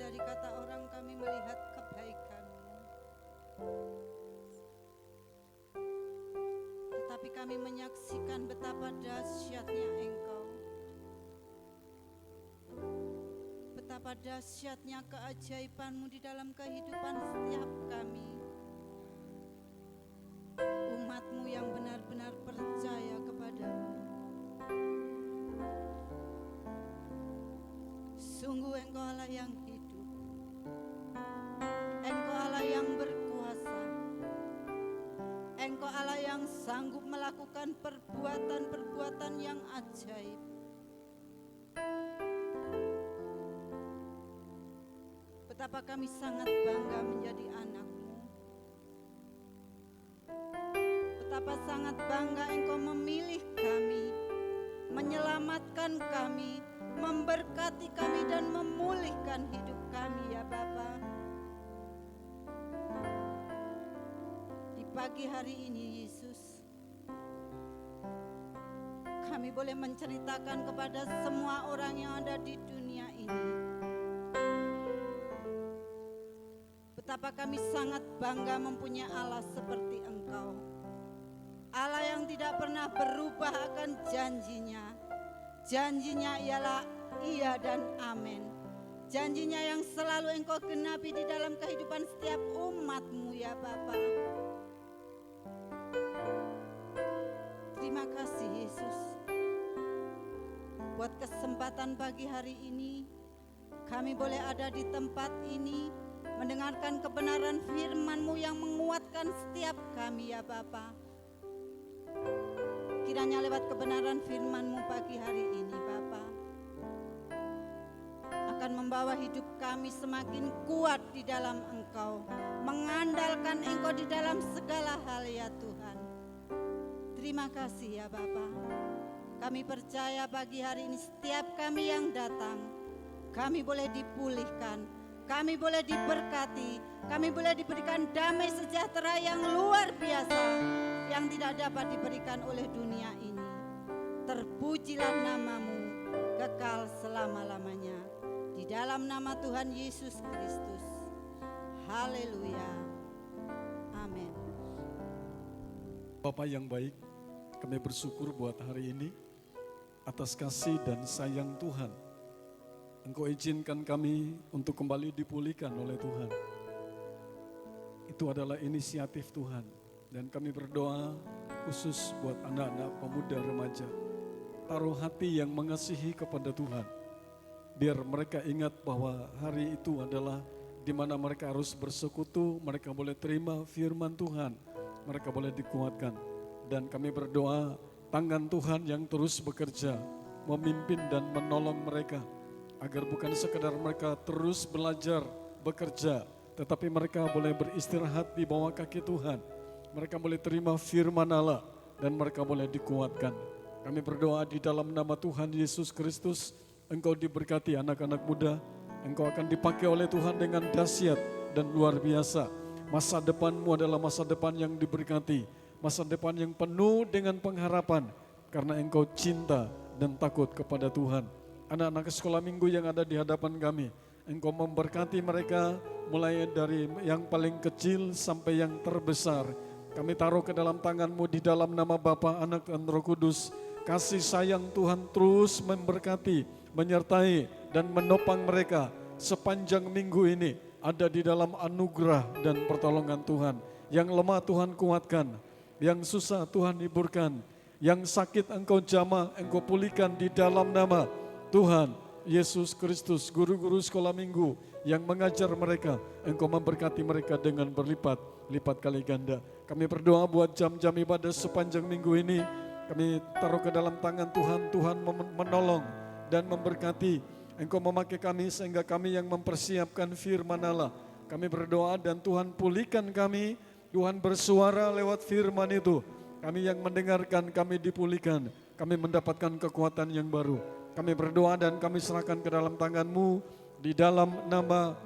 dari kata orang kami melihat kebaikan-Mu. Tetapi kami menyaksikan betapa dahsyatnya Engkau. Betapa dahsyatnya keajaiban-Mu di dalam kehidupan setiap kami. Umat-Mu yang benar-benar percaya kepada-Mu. Sungguh Engkau Allah yang hidup. Engkau Allah yang berkuasa. Engkau Allah yang sanggup melakukan perbuatan-perbuatan yang ajaib. Betapa kami sangat bangga menjadi anak-Mu. Betapa sangat bangga Engkau memilih kami, menyelamatkan kami, memberkati kami dan memulihkan hidup kami ya Bapa. Di pagi hari ini Yesus, kami boleh menceritakan kepada semua orang yang ada di dunia ini betapa kami sangat bangga mempunyai Allah seperti Engkau. Allah yang tidak pernah berubah akan janjinya. Janjinya ialah iya dan amin. Janjinya yang selalu Engkau genapi di dalam kehidupan setiap umat-Mu ya Bapa. Terima kasih Yesus. Buat kesempatan pagi hari ini, kami boleh ada di tempat ini, mendengarkan kebenaran firman-Mu yang menguatkan setiap kami ya Bapa. Kiranya lewat kebenaran firman-Mu pagi hari ini Bapa, akan membawa hidup kami semakin kuat di dalam Engkau, mengandalkan Engkau di dalam segala hal ya Tuhan. Terima kasih ya Bapa. Kami percaya pagi hari ini setiap kami yang datang, kami boleh dipulihkan, kami boleh diberkati, kami boleh diberikan damai sejahtera yang luar biasa yang tidak dapat diberikan oleh dunia ini. Terpujilah nama-Mu kekal selama-lamanya. Di dalam nama Tuhan Yesus Kristus. Haleluya. Amin. Bapak yang baik, kami bersyukur buat hari ini atas kasih dan sayang Tuhan. Engkau izinkan kami untuk kembali dipulihkan oleh Tuhan. Itu adalah inisiatif Tuhan. Dan kami berdoa khusus buat anak-anak pemuda remaja. Taruh hati yang mengasihi kepada Tuhan. Biar mereka ingat bahwa hari itu adalah di mana mereka harus bersekutu, mereka boleh terima firman Tuhan, mereka boleh dikuatkan. Dan kami berdoa tangan Tuhan yang terus bekerja, memimpin dan menolong mereka. Agar bukan sekedar mereka terus belajar, bekerja, tetapi mereka boleh beristirahat di bawah kaki Tuhan. Mereka boleh terima firman Allah dan mereka boleh dikuatkan. Kami berdoa di dalam nama Tuhan Yesus Kristus, Engkau diberkati anak-anak muda, Engkau akan dipakai oleh Tuhan dengan dahsyat dan luar biasa. Masa depanmu adalah masa depan yang diberkati, masa depan yang penuh dengan pengharapan, karena Engkau cinta dan takut kepada Tuhan. Anak-anak sekolah minggu yang ada di hadapan kami, Engkau memberkati mereka mulai dari yang paling kecil sampai yang terbesar. Kami taruh ke dalam tangan-Mu di dalam nama Bapa, Anak, dan Roh Kudus. Kasih sayang Tuhan terus memberkati, menyertai, dan menopang mereka sepanjang minggu ini. Ada di dalam anugerah dan pertolongan Tuhan. Yang lemah Tuhan kuatkan, yang susah Tuhan hiburkan, yang sakit Engkau jamah, Engkau pulihkan di dalam nama Tuhan Yesus Kristus. Guru-guru sekolah minggu yang mengajar mereka, Engkau memberkati mereka dengan berlipat kali ganda. Kami berdoa buat jam-jam ibadah sepanjang minggu ini, kami taruh ke dalam tangan Tuhan. Tuhan menolong dan memberkati. Engkau memakai kami sehingga kami yang mempersiapkan firman Allah. Kami berdoa dan Tuhan pulihkan kami. Tuhan bersuara lewat firman itu. Kami yang mendengarkan, kami dipulihkan. Kami mendapatkan kekuatan yang baru. Kami berdoa dan kami serahkan ke dalam tangan-Mu di dalam nama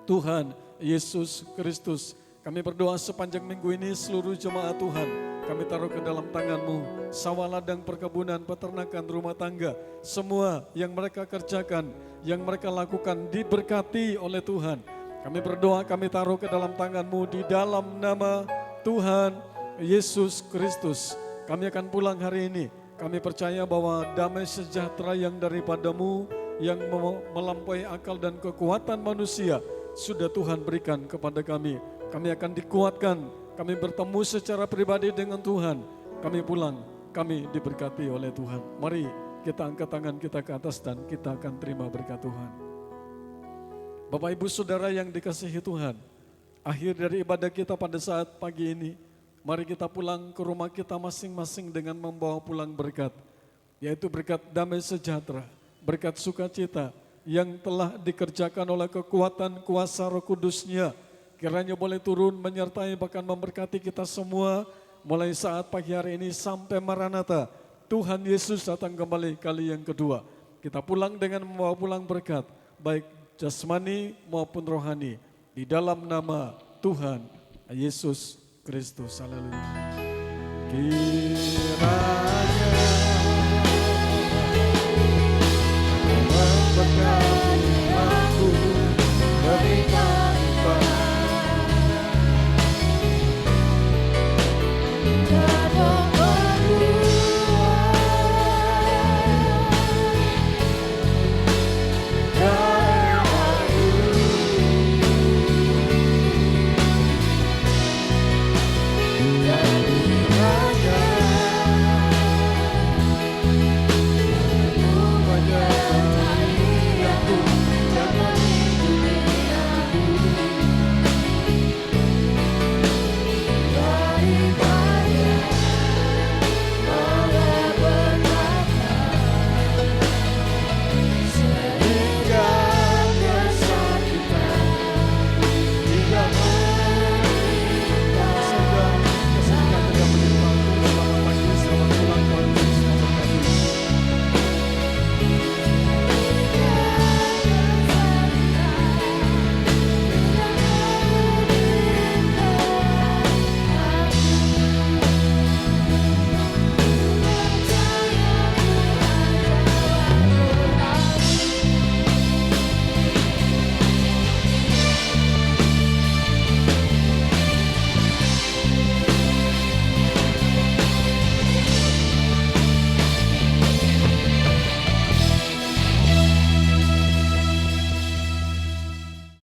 Tuhan Yesus Kristus. Kami berdoa sepanjang minggu ini seluruh jemaat Tuhan kami taruh ke dalam tangan-Mu. Sawah ladang, perkebunan, peternakan, rumah tangga, semua yang mereka kerjakan, yang mereka lakukan diberkati oleh Tuhan. Kami berdoa, kami taruh ke dalam tangan-Mu di dalam nama Tuhan Yesus Kristus. Kami akan pulang hari ini. Kami percaya bahwa damai sejahtera yang daripada-Mu, yang melampaui akal dan kekuatan manusia, sudah Tuhan berikan kepada kami. Kami akan dikuatkan, kami bertemu secara pribadi dengan Tuhan. Kami pulang, kami diberkati oleh Tuhan. Mari kita angkat tangan kita ke atas dan kita akan terima berkat Tuhan. Bapak Ibu Saudara yang dikasihi Tuhan, akhir dari ibadah kita pada saat pagi ini, mari kita pulang ke rumah kita masing-masing dengan membawa pulang berkat, yaitu berkat damai sejahtera, berkat sukacita yang telah dikerjakan oleh kekuatan kuasa Roh Kudus-Nya. Kiranya boleh turun menyertai bahkan memberkati kita semua mulai saat pagi hari ini sampai Maranatha. Tuhan Yesus datang kembali kali yang kedua. Kita pulang dengan membawa pulang berkat, baik jasmani maupun rohani, di dalam nama Tuhan Yesus Kristus. Haleluya. Kiranya